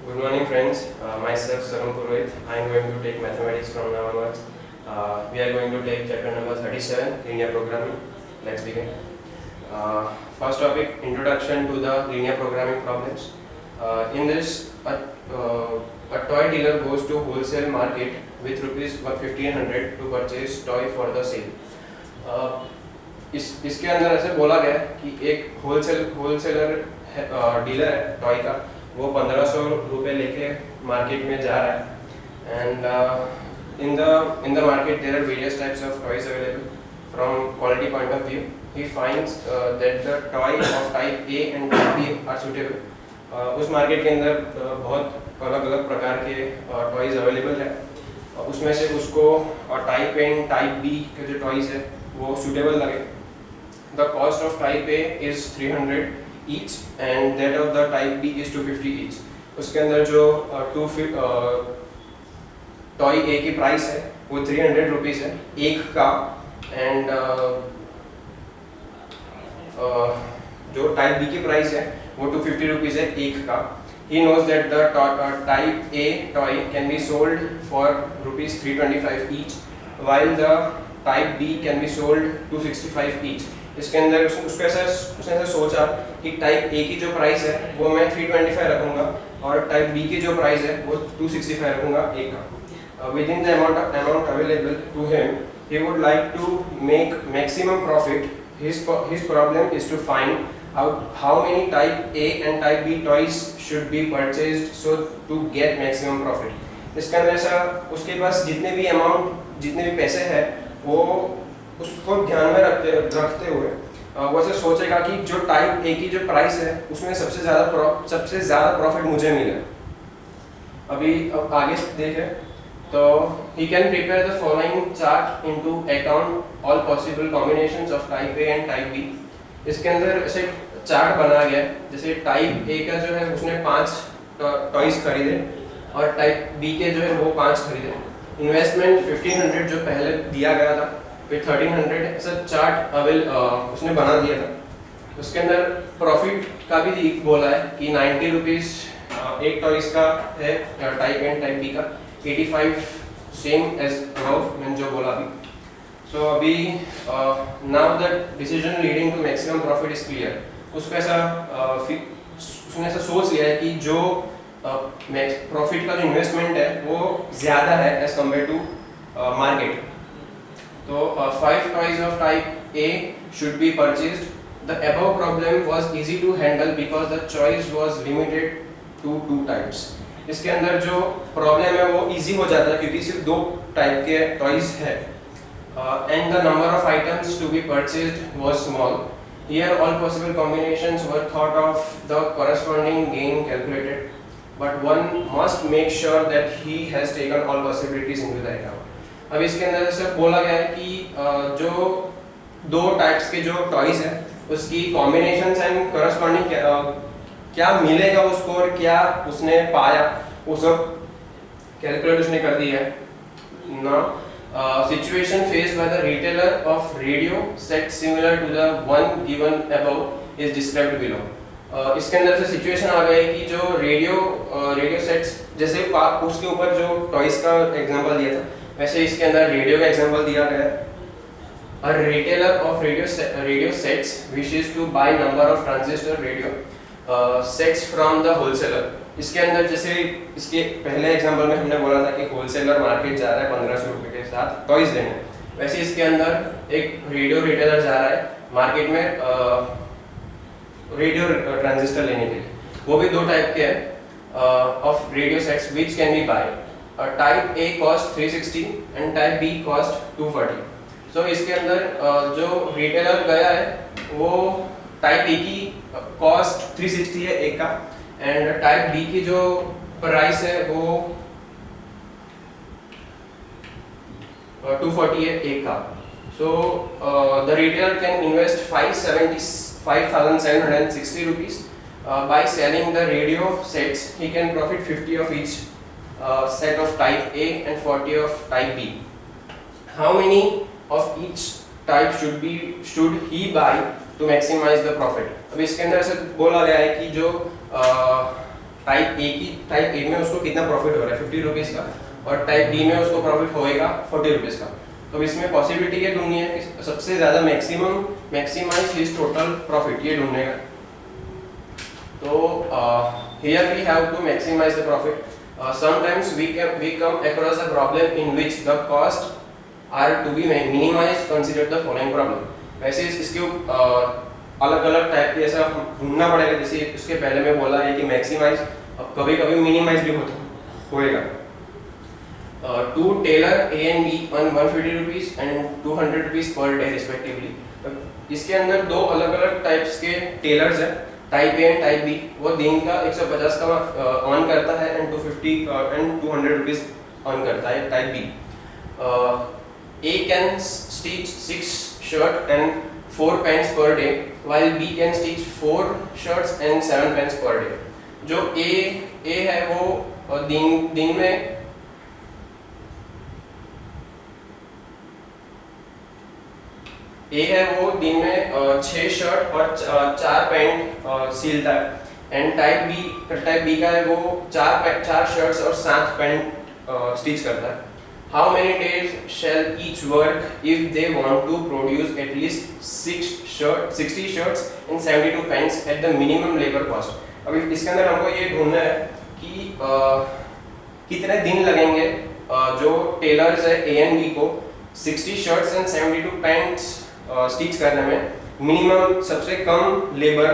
Good morning, friends. Myself, Sarun Purohit. I am going to take mathematics from now onwards. We are going to take chapter number 37, linear programming. Let's begin. First topic, introduction to the linear programming problems. In this, a toy dealer goes to wholesale market with rupees 1500 to purchase toy for the sale. इसके अंदर ऐसे बोला गया है कि एक wholesaler dealer है toy का, वो 1500 रुपये लेके मार्केट में जा रहा है. And in the market there are various types of toys available. From quality point of view he finds that the toy of type A and type B are suitable. उस market के अंदर बहुत अलग अलग प्रकार के टॉयज अवेलेबल है. उसमें से उसको type A and type B के जो टॉयज है वो सुटेबल लगे. The cost of type A is 300 each and that of the type B is 250 each. उसके अंदर जो टॉय A की प्राइस है वो 300 रुपीज़ है एक का, एंड जो टाइप B की प्राइस है वो 250 रुपीज़ है एक का. He knows that the type A toy can be sold for rupees 325 each while the type B can be sold 265 each. इसके अंदर उसने ऐसा सोचा कि टाइप ए की जो प्राइस है वो मैं 325 रखूँगा और टाइप बी की जो प्राइस है वो 265 रखूँगा एक का. Within the amount available to him he would like to make maximum profit. His problem is to find out how many type A and type B toys should be purchased so to get maximum profit. इसके अंदर ऐसा उसके पास जितने भी पैसे हैं वो उसको ध्यान में रखते हुए वो ऐसे सोचेगा कि जो टाइप ए की जो प्राइस है उसमें सबसे ज़्यादा प्रॉफिट मुझे मिले. अभी अब आगे देखें तो he can prepare the following chart into account all possible combinations of type A and type B. इसके अंदर ऐसे चार्ट बनाया गया है. जैसे टाइप ए का जो है उसने 5 टॉयज खरीदे और टाइप बी के जो है वो 5 खरीदे. इन्वेस्टमेंट 1500 जो पहले दिया गया था फिर 1300 ऐसा चार्ट उसने बना दिया था. उसके अंदर प्रॉफिट का भी बोला है कि 90 रुपीज़ एक टॉयज का है टाइप एंड टाइप बी का, 85 सेम एज अबव मैंने जो बोला अभी. सो अभी now the decision leading to maximum profit is clear. उसको ऐसा उसने ऐसा सोच लिया है कि जो प्रॉफिट का जो इन्वेस्टमेंट है वो ज़्यादा है एज कम्पेयर टू मार्केट. तो 5 toys of type A should be purchased. The above problem was easy to handle because the choice was limited to 2 types. इसके अंदर जो प्रॉब्लम है वो इजी हो जाता है क्योंकि सिर्फ 2 टाइप के टॉयज है. And the number of items to be purchased was small. Here all possible combinations were thought of, the corresponding gain calculated, but one must make sure that he has taken all possibilities into the account. अब इसके अंदर जैसे बोला गया है कि जो 2 types के जो टॉयज है उसकी कॉम्बिनेशंस एंड करस्पॉन्डिंग क्या मिलेगा उसको और क्या उसने पाया वो सब कैलकुलेट उसने कर दिया है. ना situation faced by the retailer of radio set similar to the one given above is described below. इसके अंदर से सिचुएशन आ गई कि जो रेडियो सेट्स जैसे उसके ऊपर जो टॉयज का एग्जांपल दिया था वैसे इसके अंदर रेडियो का एग्जांपल दिया गया है. A retailer of radio sets wishes to buy number of transistor radio sets from the wholesaler. इसके अंदर जैसे इसके पहले एग्जांपल में हमने बोला था कि होलसेलर मार्केट जा रहा है 1500 रुपये के साथ टॉयज लेने, वैसे इसके अंदर एक रेडियो रिटेलर जा रहा है मार्केट में रेडियो ट्रांजिस्टर लेने के लिए. वो भी 2 टाइप के हैं of radio sets which can be buy. Type A cost 360 and type B cost 240. So इसके अंदर जो रिटेलर गया है वो टाइप ए की कॉस्ट 360 है एक का एंड टाइप बी की जो प्राइस है वो 240 है एक का. So the retailer can invest 5,760 rupees by selling the radio sets. He can profit 50 of each set of type A and 40 of type B. How many of each type should he buy to maximize the profit? अब इसके अंदर ऐसे बोला गया है कि जो type A में उसको कितना प्रॉफिट हो रहा है 50 रुपीज़ का, और टाइप डी में उसको प्रॉफिट होएगा 40 रुपीज़ का। तो इसमें पॉसिबिलिटी ये ढूंढनी है कि सबसे ज़्यादा मैक्सिमाइज हिज टोटल प्रॉफिट, ये ढूंढने का। तो here we have to maximize the profit. Sometimes we come across a problem in which the cost are to be minimized. Consider the following problem. वैसे इसके अलग अलग टाइप के ऐसा ढूंढना पड़ेगा, जैसे उसके पहले में बोला है कि मैक्सिमाइज, अब कभी कभी मिनिमाइज भी होएगा। Two tailor A and B on 150 rupees and 200 rupees per day respectively. इसके अंदर दो अलग अलग टाइप्स के टेलर्स हैं, type A and type B. वो दिन का 150 का ऑन करता है एंड 250 एंड 200 रुपीज ऑन करता है type B. A can stitch 6 shirt and 4 pants per day, while B can stitch 4 shirts and 7 pants per day. जो ए है वो दिन में वो दिन में 6 शर्ट और 4 पैंट सिलता है, एंड टाइप बी का है वो 4 शर्ट्स और 7 पैंट स्टिच करता है। How many days shall each work if they want to produce at least 60 shirts and 72 pants at the minimum labour cost. अभी इसके अंदर हमको ये ढूंढना है कि कितने दिन लगेंगे जो टेलर्स है ए एंड बी को 60 शर्ट्स एंड 72 पैंट्स स्टिच करने में, मिनिमम सबसे कम लेबर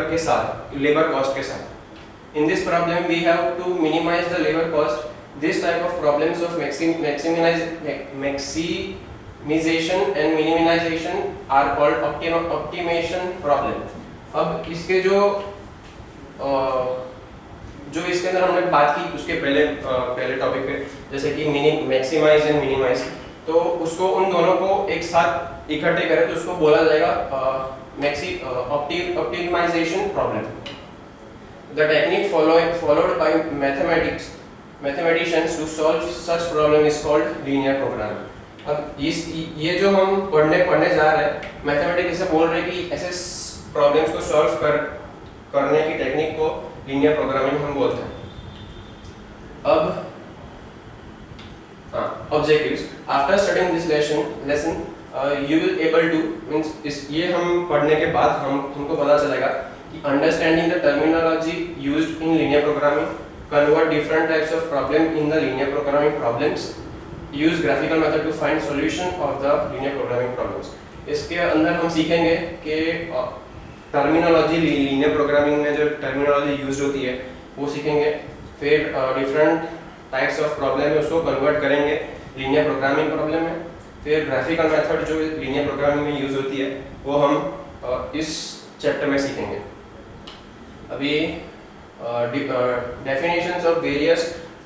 कॉस्ट के साथ। In this problem we have to minimise the labour cost. This type of problems of maximisation and minimisation are called optimisation problem. अब इसके जो इसके अंदर हमने बात की उसके पहले टॉपिक पे, जैसे कि मैक्सिमाइज एंड मिनिमाइज, तो उसको उन दोनों को एक साथ इकट्ठे करें तो उसको बोला जाएगा optimisation problem. The technique followed by mathematicians to solve such problem is called linear programming। अब ये जो हम पढ़ने जा रहे हैं, मैथमेटिक्स से बोल रहे हैं कि ऐसे प्रॉब्लम्स को सॉल्व करने की टेक्निक को लीनियर प्रोग्रामिंग हम बोलते हैं। अब objectives after studying this lesson you will able to means ये हम पढ़ने के बाद हमको पता चलेगा कि understanding the terminology used in linear programming, convert different types of problem in the linear programming problems, use graphical method to find solution of the linear programming problems। इसके अंदर हम सीखेंगे कि टर्मिनोलॉजी लीनियर प्रोग्रामिंग में जो terminology use होती है वो सीखेंगे, फिर डिफरेंट टाइप्स ऑफ प्रॉब्लम है उसको कन्वर्ट करेंगे लीनियर प्रोग्रामिंग प्रॉब्लम में, फिर ग्राफिकल मेथड जो लीनियर प्रोग्रामिंग में यूज होती है वो हम इस चैप्टर में सीखेंगे। अभी definitions of various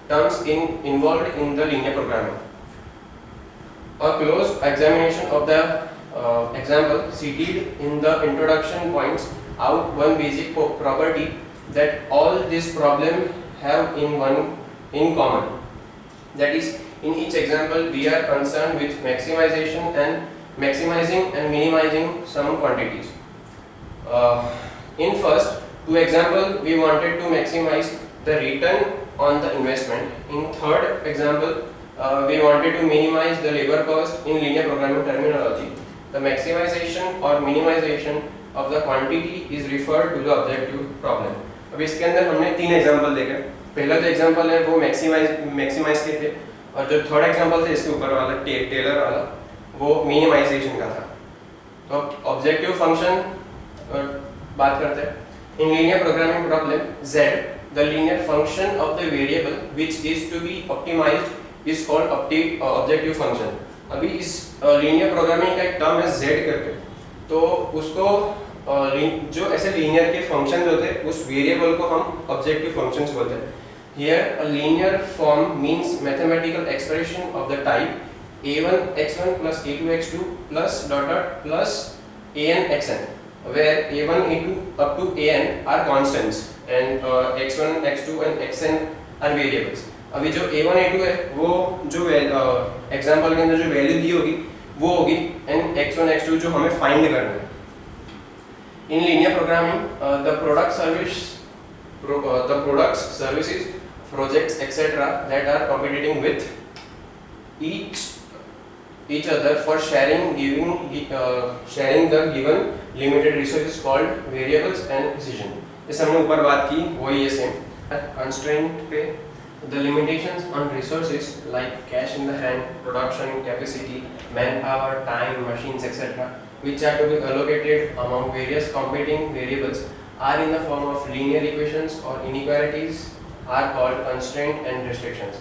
terms involved in the linear programming. A close examination of the example cited in the introduction points out one basic property that all these problems have in common. That is, in each example we are concerned with maximizing and minimizing some quantities. In first two example we wanted to maximize the return on the investment. In third example we wanted to minimize the labor cost. In linear programming terminology, the maximization or minimization of the quantity is referred to the objective problem. अब इसके अंदर हमने तीन example देखे। पहला जो example है वो मैक्सिमाइज के थे, और जो थर्ड एग्जांपल थे इसके ऊपर वाला टेलर वाला वो मिनिमाइजेशन का था। तो ऑब्जेक्टिव फंक्शन बात करते हैं। In linear programming problem z, the linear function of the variable which is to be optimized is called objective function। अभी इस लीनियर प्रोग्रामिंग का एक टर्म है z करके, तो उसको जो ऐसे लीनियर के फंक्शंस होते हैं उस वेरिएबल को हम ऑब्जेक्टिव फंक्शंस बोलते हैं। Here a linear form means mathematical expression of the type a1 x1 plus a2 x2 plus dot dot plus an xn, where a1 a2 up to an are constants and x1 x2 and xn are variables। अभी जो a1 a2 है वो जो example के अंदर जो value दी होगी वो होगी एंड x1 x2 जो हमें फाइंड करना है। In linear programming the the products, services, projects, etc. that are competing with each other for sharing the given limited resources called variables and decision. इस हमने ऊपर बात की वही है सेम. Constraint पे the limitations on resources like cash in the hand, production capacity, manpower, time, machines, etc. which are to be allocated among various competing variables are in the form of linear equations or inequalities are called constraint and restrictions.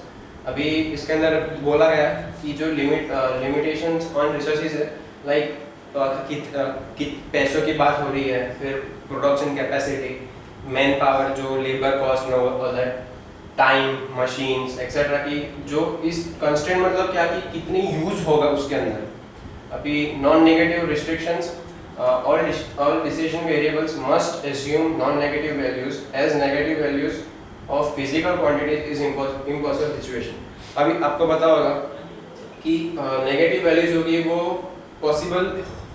अभी इसके अंदर बोला गया कि जो limitations on resources है, like पैसों की बात हो रही है, फिर प्रोडक्शन कैपेसिटी, मैन पावर जो लेबर कॉस्ट में होता है, टाइम, मशीन्स एक्सेट्रा की जो इस कंस्ट्रेंट मतलब क्या कि कितनी यूज होगा उसके अंदर. अभी non negative restrictions all decision variables must assume non-negative values as negative values of physical quantities is impossible situation. अभी आपको पता होगा कि नेगेटिव वैल्यूज होगी वो पॉसिबल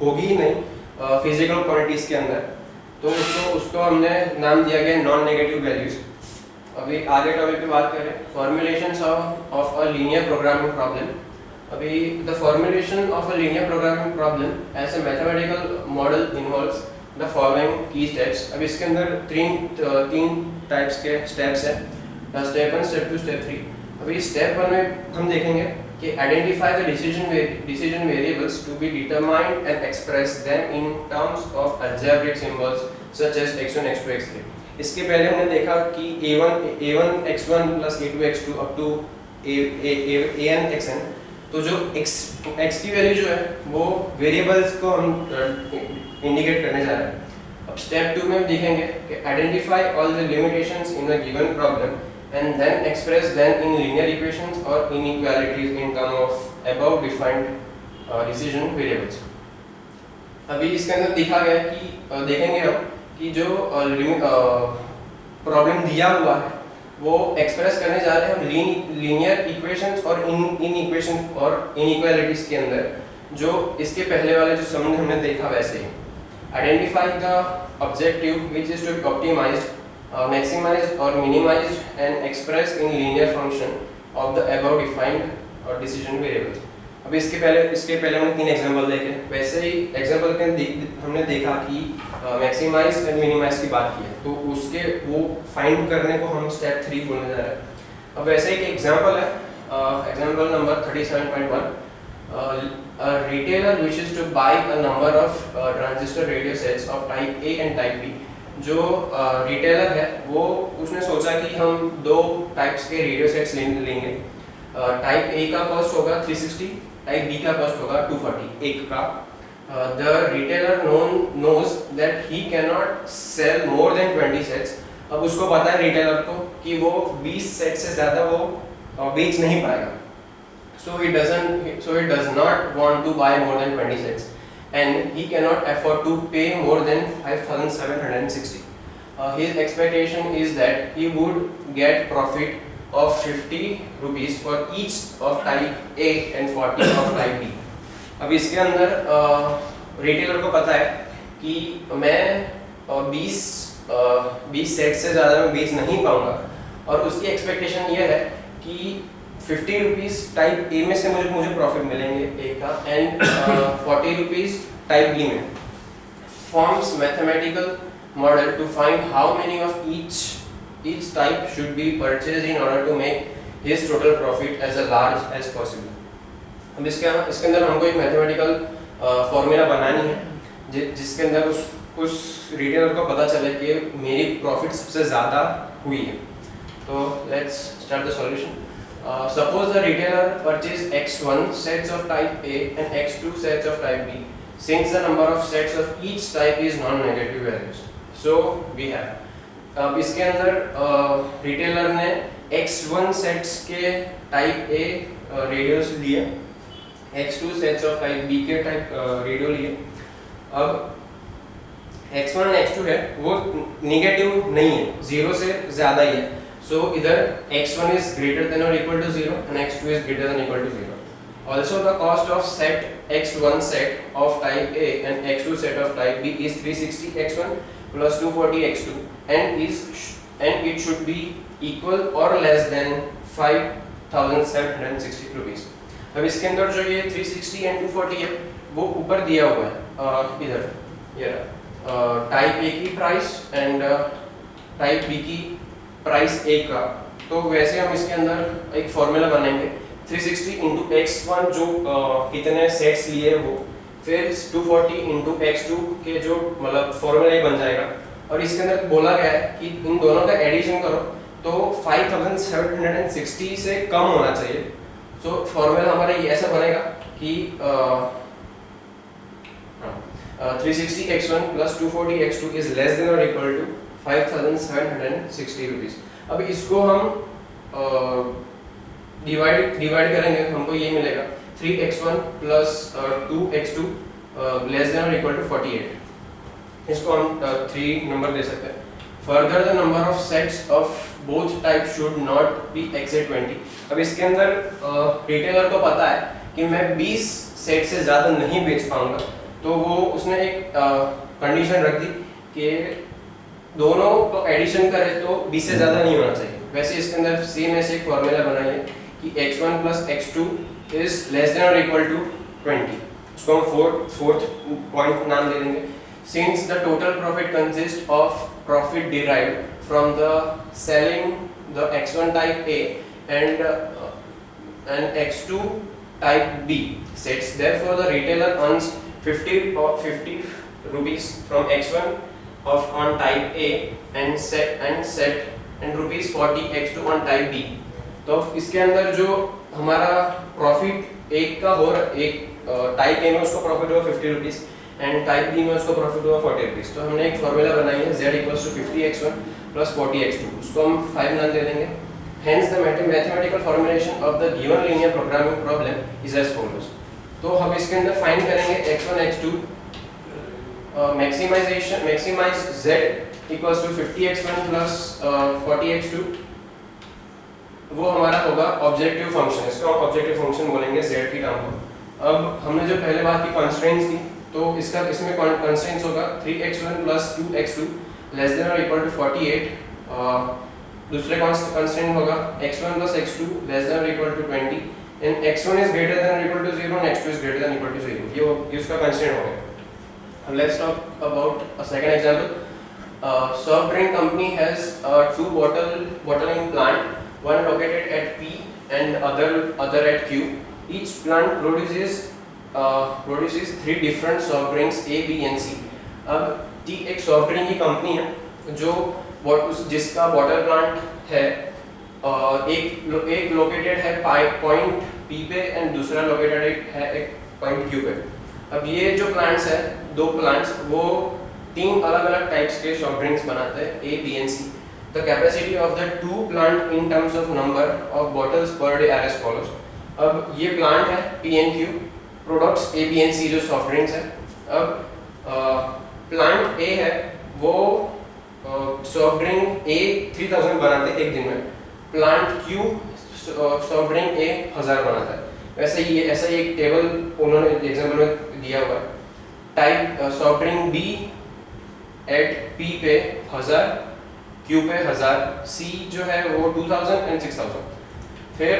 होगी ही नहीं फिजिकल क्वांटिटीज के अंदर, तो उसको हमने नाम दिया गया नॉन नेगेटिव वैल्यूज. अभी आगे टॉपिक पे बात करें formulations of a linear programming problem. अभी the formulation of a linear programming problem as a mathematical model involves the following key steps. अब इसके अंदर तीन टाइप्स के स्टेप्स हैं, स्टेप 1, स्टेप 2, स्टेप 3. अभी स्टेप 1 में हम देखेंगे कि identify the decision variables to be determined and express them in terms of algebraic symbols such as x1, x2, x3. इसके पहले हमने देखा कि a1 x1 plus a2 x2 up to an xn. तो जो x की वैल्यू जो है वो वेरिएबल्स को हम इंडिकेट करने जा रहे हैं. अब स्टेप 2 में हम देखेंगे कि identify all the limitations in a given problem and then express them in linear equations और inequalities in term of above defined decision variables. अभी इसके अंदर दिखा गया कि देखेंगे हम कि जो प्रॉब्लम दिया हुआ है वो एक्सप्रेस करने जा रहे हैं हम लीनियर इक्वेशंस और इन इक्वेशंस और इनइक्वालिटीज के अंदर, जो इसके पहले वाले जो सम हमने देखा वैसे ही. Identify the objective which is to be optimised, maximised और minimised and express in linear function of the above defined और डिसीजन वेरिएबल्स. अभी इसके पहले हमने 3 एग्जांपल देखे. वैसे ही एग्जांपल के हमने देखा कि मैक्सिमाइज एंड मिनिमाइज की बात की है, तो उसके वो फाइंड करने को हम स्टेप 3 बोलने जा रहे हैं. अब वैसे एक एग्जांपल है, example number 37.1. A retailer wishes to buy a number of transistor radio sets of type A and type B. जो रिटेलर है वो उसने सोचा कि हम 2 टाइप्स के रेडियो सेट्स लेंगे. टाइप A का कॉस्ट होगा 360, टाइप B का कॉस्ट होगा 240 एक का. The retailer knows that he cannot sell more than 20 sets. अब उसको पता है रिटेलर को कि वो 20 सेट से ज़्यादा वो बेच नहीं पाएगा. So he does not want to buy more than 20 sets, and he cannot afford to pay more than 5,760. His expectation is that he would get profit of 50 rupees for each of type A and 40 of type B. अब इसके अंदर retailer को पता है कि मैं 20 set से ज़्यादा मैं बेच नहीं पाऊंगा, और उसकी एक्सपेक्टेशन ये है कि 50 रुपीज़ टाइप ए में से मुझे प्रॉफिट मिलेंगे ए का, एंड 40 रुपीज़ टाइप बी में. Forms mathematical model to find how many of each type should be purchase in order to make his total profit as large as possible. अब इसके अंदर हमको एक मैथमेटिकल फॉर्मूला बनानी है जिसके अंदर उस रिटेलर को पता चले कि मेरी प्रॉफिट सबसे ज़्यादा हुई है. तो let's start the solution. Suppose the retailer purchased x1 sets of type A and x2 sets of type B, since the number of sets of each type is non-negative values. So we have. अब इसके अंदर retailer ने x1 sets के type A radios लिए, x2 sets of type B के type radio लिए. अब x1 और x2 है वो नेगेटिव नहीं है, 0 से ज़्यादा ही है. So either x1 is greater than or equal to 0 and x2 is greater than or equal to 0. Also the cost of set x1 set of type A and x2 set of type B is 360 x1 plus 240 x2 and is and it should be equal or less than 5,760 rupees. अब इसके अंदर जो ये 360 and 240 है वो ऊपर दिया हुआ है इधर ये टाइप ए की प्राइस एंड टाइप बी की प्राइस ए का। तो वैसे हम इसके अंदर एक फॉर्मूला बनाएंगे 360 इंटू x1 जो कितने सेट्स लिए वो, फिर 240 इंटू x2 के जो मतलब फॉर्मूला ही बन जाएगा। और इसके अंदर बोला गया है कि इन दोनों का एडिशन करो तो 5,760 से कम होना चाहिए। सो फॉर्मूला हमारा ये ऐसा बनेगा कि 360 x1 plus 240 x2 is less than or equal to 5,760 rupees। अब इसको हम डिवाइड करेंगे, हमको ये मिलेगा 3x1 plus 2x2 less than or equal to 48। इसको हम 3 नंबर दे सकते हैं। Further the number of sets of both types should not be exceed 20। अब इसके अंदर रिटेलर को पता है कि मैं 20 सेट से ज़्यादा नहीं बेच पाऊंगा, तो वो उसने एक कंडीशन रख दी कि दोनों को एडिशन करे तो 20 से ज़्यादा नहीं होना चाहिए। वैसे इसके अंदर सेम ऐसे एक फॉर्मूला बनाई है कि x1 plus x2 is less than or equal to 20। उसको हम फोर्थ पॉइंट नाम दे देंगे। Since the total profit consists of profit derived from the selling the x1 type A and x2 type B sets, therefore the retailer earns 50 rupees from x1 on type A and rupees 40 x2 on type B। तो इसके अंदर जो हमारा profit एक का हो एक type A में उसको प्रॉफिट हुआ 50 रुपीज एंड टाइप बी में उसको प्रॉफिट हुआ 40 रुपीज। तो हमने एक फॉर्मूला बनाई है z equals to 50x1 plus 40x2, उसको हम 5 नाम दे देंगे। Hence the mathematical formulation of the given linear programming problem is as follows। तो हम इसके अंदर फाइंड करेंगे x1 x2 maximize z equals to 50x1 plus 40x2, वो हमारा होगा ऑब्जेक्टिव फंक्शन। इसको हम ऑब्जेक्टिव फंक्शन बोलेंगे z की टर्म को। अब हमने जो पहले बात की कंस्ट्रेंट्स की, तो इसमें कंस्ट्रेंट्स होगा 3x1 plus 2x2 less than or equal to 48। दूसरे कंस्ट्रेंट होगा x1 plus x2 less than or equal to 20 and x1 is greater than or equal to 0 and x2 is greater than or equal to 0। ये उसका constraint हो गया। Let's talk about a second example। Soft drink company has 2 bottling plant, one located at P and other at Q। Each plant produces 3 different soft drinks A, B and C। अब एक soft drink की company है जो जिसका bottle plant है, एक located है point P पे एंड दूसरा लोकेटेड है एक पॉइंट Q पे। अब ये जो प्लांट्स है, 2 प्लांट्स, वो 3 अलग-अलग टाइप्स के सॉफ्ट ड्रिंक्स बनाते हैं A, B and C। The capacity of the 2 plant in terms of number of bottles per day are as follows। अब ये प्लांट है P and Q, products A, B and C जो soft drinks है। अब plant A है वो soft drink A 3000 बनाते हैं एक दिन में, plant Q soft drink A 1000 बनाता है। वैसे ही ऐसा ही एक टेबल उन्होंने एग्जांपल में दिया हुआ है। Type soft drink B at P पे 1000, Q पे 1000, C जो है वो 2000 and 6000। फिर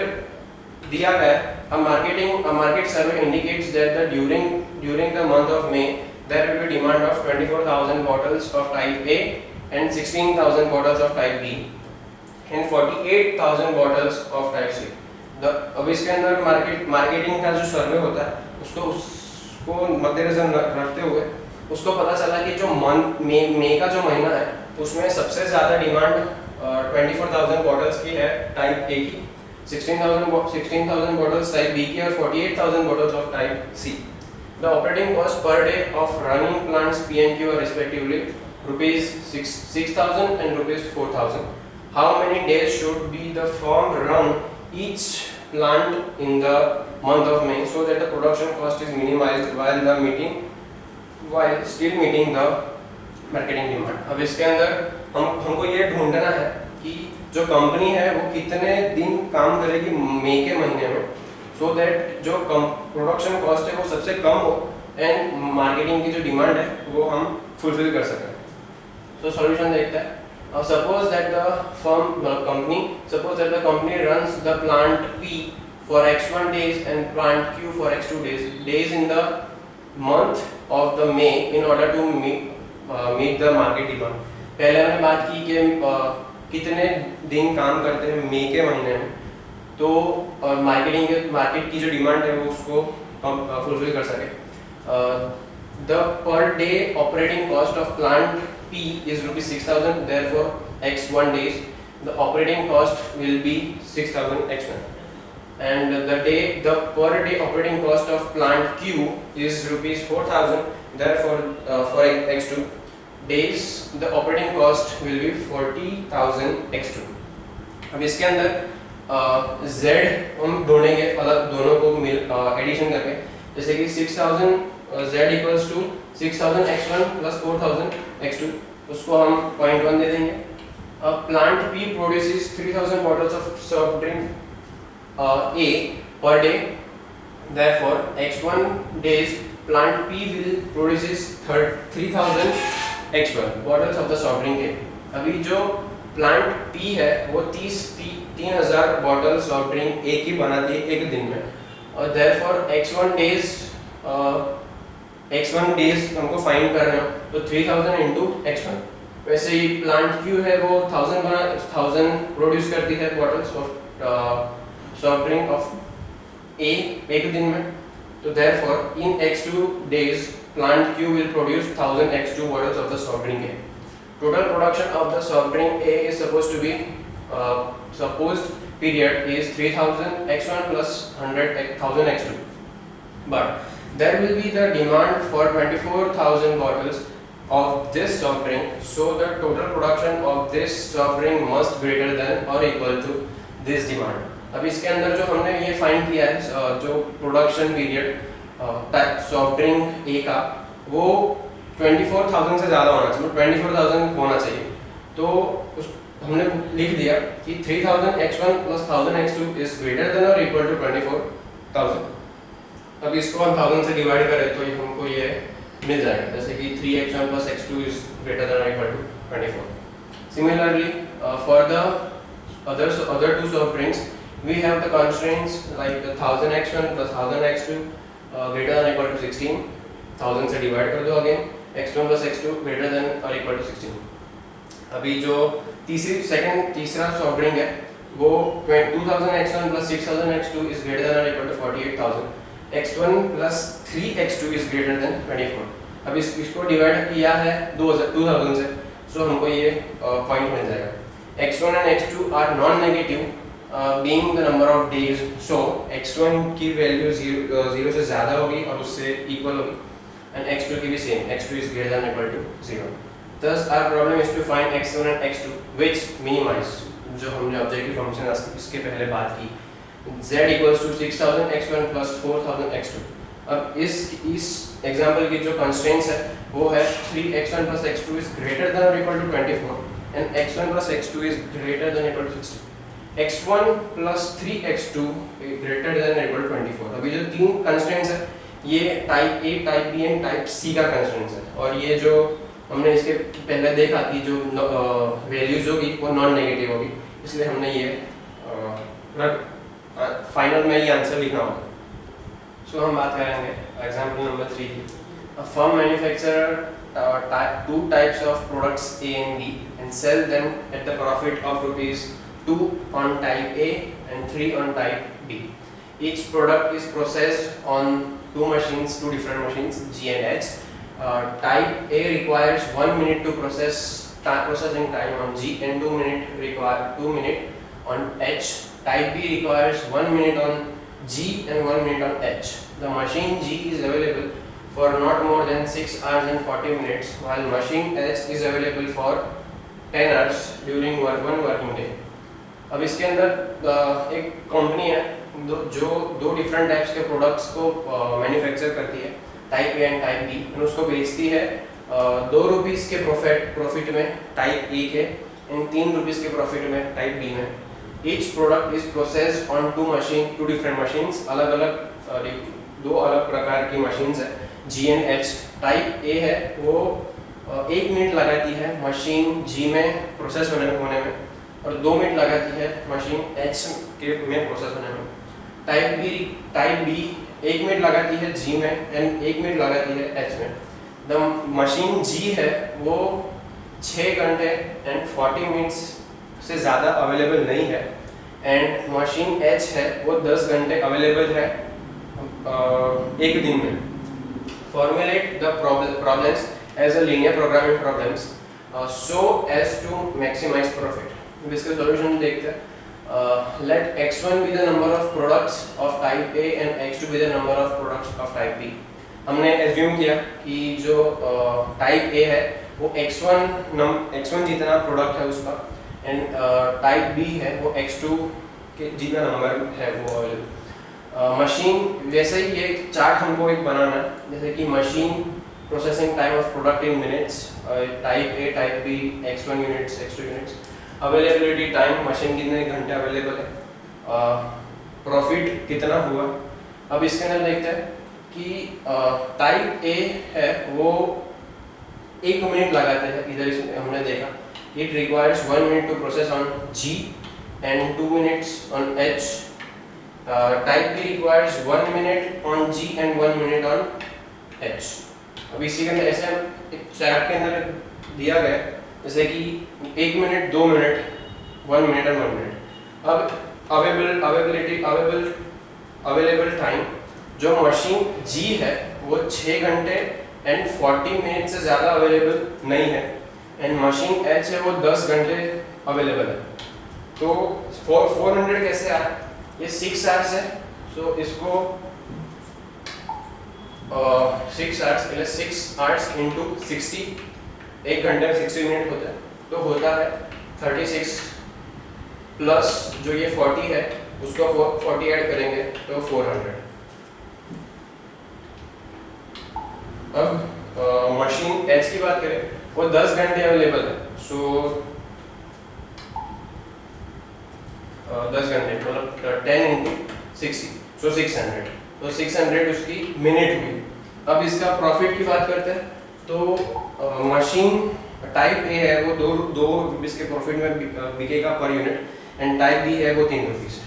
दिया गया a market survey indicates that during the month of May there will be demand of 24,000 bottles of type A and 16,000 bottles of type B and 48,000 bottles of type C। अब इसके अंदर marketing का जो सर्वे होता है उसको मद्देनजर रखते हुए उसको पता चला कि जो मई का जो महीना है उसमें सबसे ज़्यादा डिमांड 24,000 बॉटल्स की है टाइप A की, 16,000 bottles type B की और 48,000 bottles of type C। The operating cost per day of running plants P and Q are respectively rupees 6,000 and rupees 4,000। How many days should be the firm run each plant in the month of May so that the production cost is minimized while still meeting the marketing demand। अब इसके अंदर हमको ये ढूंढना है कि जो company है वो कितने दिन काम करेगी मई के महीने में, सो दैट जो प्रोडक्शन कॉस्ट है वो सबसे कम हो एंड मार्केटिंग की जो डिमांड है वो हम फुलफिल कर सकें। तो सॉल्यूशन देखते हैं। suppose that the company runs the plant P for x1 days and plant Q for x2 days in the month of the May in order to meet the market demand. पहले हमने बात की कि कितने दिन काम करते हैं मई के महीने में, तो मार्केट की जो डिमांड है वो उसको फुलफिल कर सके. The per day operating cost of plant P is rupees 6,000. Therefore, x1 days the operating cost will be 6,000 x1. And the per day operating cost of plant Q is rupees 4,000. Therefore, for x2 days the operating cost will be 40,000 x2. अब इसके अंदर Z हम ढूंढेंगे अलग, दोनों को addition करके, जैसे कि 6,000 Z equals to 6,000 x1 plus 4,000 x2, उसको हम 0.1 दे देंगे. अब plant P produces 3,000 bottles of soft drink A per day. Therefore, x1 days plant P will produces 3,000 x1 bottles of the soft drink A. अभी जो plant P है वो 3,000 bottles soft drink A की बनाती है एक दिन में, और therefore x1 days हमको फाइंड करना, तो 3,000 into x1. वैसे ही प्लांट Q है वो 1,000 प्रोड्यूस करती है bottles of soft drink of A एक दिन में, तो therefore in x2 days plant Q will produce 1,000 x2 bottles of the soft drink A. Total production of the soft drink A is supposed to be supposed period is 3,000 x1 plus 100,000 x2, but there will be the demand for 24,000 bottles of this soft drink, so the total production of this soft drink must greater than or equal to this demand. अब इसके अंदर जो हमने ये find किया है जो production period soft drink ए का, वो 24,000 से ज़्यादा होना चाहिए, 24,000 होना चाहिए. तो हमने लिख दिया कि 3,000 x1 plus 1,000 x2 is greater than or equal to 24,000. अब इसको हम 1,000 से डिवाइड करें तो हमको ये मिल जाएगा, जैसे कि 3x1 plus x2 is greater than or equal to 24. Similarly, for the other two soft drinks, we have the constraints like 1,000 x1 plus 1,000 x2 greater than or equal to 16. 1,000 से डिवाइड कर दो again, x1 plus x2 greater than or equal to 16. अभी जो तीसरा soft drink है वो 2,000 x1 plus 6,000 x2 is greater than or equal to 48,000. x1 plus 3x2 is greater than 24. अब इसको डिवाइड किया है 2,000 से, सो हमको ये पॉइंट मिल जाएगा. x1 and x2 are non-negative being the number of days, so x1 की वैल्यू 0 से ज़्यादा होगी और उससे इक्वल होगी, and x2 की भी same, x2 is greater than or equal to 0. Thus our problem is to find x1 and x2 which minimize, जो हमने ऑब्जेक्टिव फंक्शन इसके पहले बात की, z equals to 6,000 x1 plus 4,000 x2. अब इस एग्जाम्पल की जो कंस्ट्रेंट्स है वो है 3x1 plus x2 is greater than or equal to 24 and x1 plus x2 is greater than or equal to 60. x1 plus 3x2 greater than or equal to 24. अभी जो तीन कंस्ट्रेंट्स है ये type A, type B and type C का constraints है, और ये जो हमने इसके पहले देखा कि जो वैल्यूज होगी वो नॉन नेगेटिव होगी, इसलिए हमने ये फाइनल में ये आंसर लिखना होगा. सो हम बात करेंगे एग्जाम्पल नंबर 3 की. A firm manufacture two types of products A and B and sell them at the profit of ₹2 on type A and 3 on type B. Each product is processed on two different machines, G and H. Type A requires 1 minute to processing time on G and 2 minute on H. Type B requires 1 minute on G and 1 minute on H. The machine G is available for not more than 6 hours and 40 minutes, while machine H is available for 10 hours during one working day. अब इसके अंदर एक company है जो दो different types के products को manufacture करती है, type A and type B, और उसको बेचती है ₹2 के प्रॉफिट में टाइप ए के एंड ₹3 के प्रॉफिट में टाइप बी में. Each product is processed on two different machines, दो अलग प्रकार की मशीन्स है, G and H. Type A है वो 1 मिनट लगाती है मशीन जी में प्रोसेस होने में और 2 मिनट लगाती है मशीन एच के में प्रोसेस होने में। टाइप बी 1 मिनट लगाती है जी में एंड 1 मिनट लगाती है एच में। द मशीन जी है वो 6 घंटे एंड 40 मिनट्स से ज़्यादा अवेलेबल नहीं है एंड मशीन एच है वो 10 घंटे अवेलेबल है एक दिन में। Formulate the problems as a linear programming problems so as to maximize profit। अब इसका सॉल्यूशन देखते हैं। Let x1 be the number of products of type A and x2 be the number of products of type B। हमने assume किया कि जो type A है वो x1 जितना प्रोडक्ट है उसका एंड टाइप B है वो x2 के जितना नंबर है वो अवेलेबल। मशीन वैसे ही ये चार्ट हमको एक बनाना है, जैसे कि machine processing time of product in minutes, type A type B x1 units x2 units, availability time machine कितने घंटे अवेलेबल है, प्रॉफिट कितना हुआ। अब इसके अंदर देखते हैं कि टाइप A है वो 1 मिनट लगाते हैं, इधर इसमें हमने देखा it requires 1 minute to process on G and 2 minutes on H। Type B requires 1 minute on G and 1 minute on H। अब इसी के अंदर ऐसे एक चार्ट के अंदर दिया गया जैसे कि 1 मिनट 2 मिनट 1 मिनट और 1 मिनट। अब अवेलेबल टाइम जो मशीन G है वो 6 घंटे एंड 40 मिनट से ज़्यादा अवेलेबल नहीं है एंड मशीन H है वो 10 घंटे अवेलेबल है। तो 400 कैसे आया, ये 6 आवर्स है, सो इसको 6 आवर्स इंटू 60, 1 घंटे 60 मिनट होता है, तो होता है 36 प्लस जो ये 40 है उसको 40 ऐड करेंगे तो 400। अब मशीन H की बात करें वो 10 घंटे अवेलेबल है, सो 10 घंटे मतलब 10 इंटू 60 सो 600, तो 600 उसकी मिनट हुई। अब इसका प्रॉफिट की बात करते हैं तो मशीन टाइप A है वो 2 रुपीस के प्रॉफिट में बिकेगा per unit and type B है वो 3 रुपीस।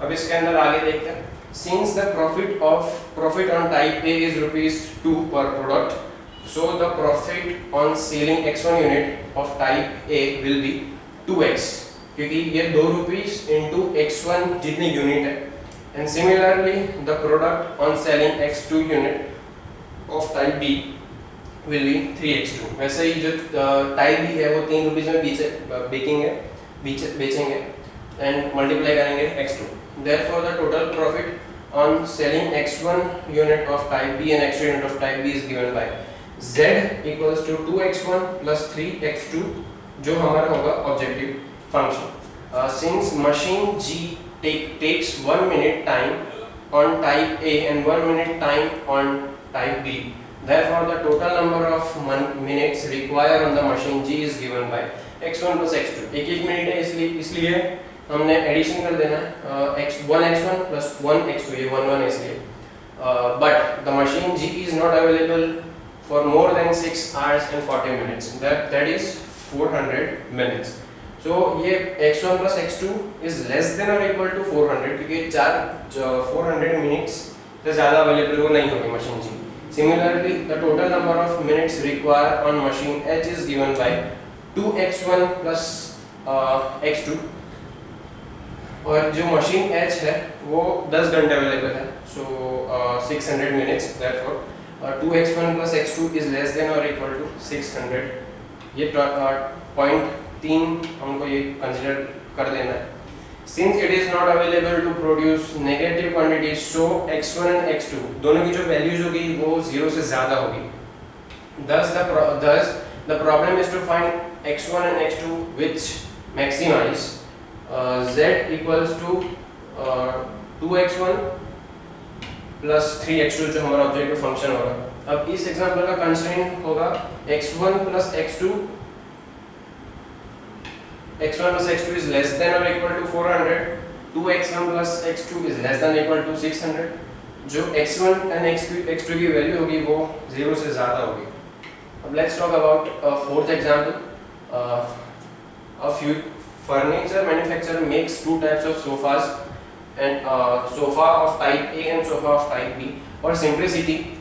अब इसके अंदर आगे देखते हैं। Since the profit on type A is ₹2 per product, so the profit on selling x1 unit of type A will be 2x, क्योंकि ये 2 रुपीस इंटू x1 जितनी यूनिट है and similarly the product on selling x2 unit of type B will be 3x2। वैसे ही जो type B है वो 3 rupees में बेचेंगे एंड मल्टीप्लाई करेंगे x2। Therefore the total profit on selling x1 unit of type B and x2 unit of type B is given by z equals to 2x1 plus 3x2 जो हमारा होगा objective function. Since machine G takes 1 minute time on type A and 1 minute time on type B, therefore the total number of minutes required on the machine G is given by x1 plus x2। एक minute है इसलिए हमने addition कर देना है 1x1 plus 1x2, ये 1 इसलिए। But the machine G is not available for more than 6 hours and 40 minutes, that is 400 minutes। So ये x1 plus x2 is less than or equal to 400, क्योंकि 400 minutes से ज़्यादा available वो नहीं होगी machine G। Similarly, the total number of minutes required on machine H is given by 2x1 plus x2, और जो machine H है वो 10 घंटे अवेलेबल है, सो 600 minutes. Therefore 2x1 plus x2 is less than or equal to 600। ये point 3 हमको ये consider कर लेना है। Since it is not available to produce negative quantities, so x1 and x2 दोनों की जो वैल्यूज होगी वो 0 से ज़्यादा होगी। Thus the problem is to find x1 and x2 which maximize z equals to 2x1 plus 3x2 जो हमारा ऑब्जेक्टिव फंक्शन होगा। अब इस एग्जांपल का कंस्ट्रेंट होगा x1 plus x2 is less than or equal to 400, 2x1 plus x2 is less than or equal to 600। जो x1 and x2 की वैल्यू होगी वो 0 से ज़्यादा होगी। Let's talk about a fourth example. A few furniture manufacturer makes two types of sofas, and sofa of type A and sofa of type B. For simplicity,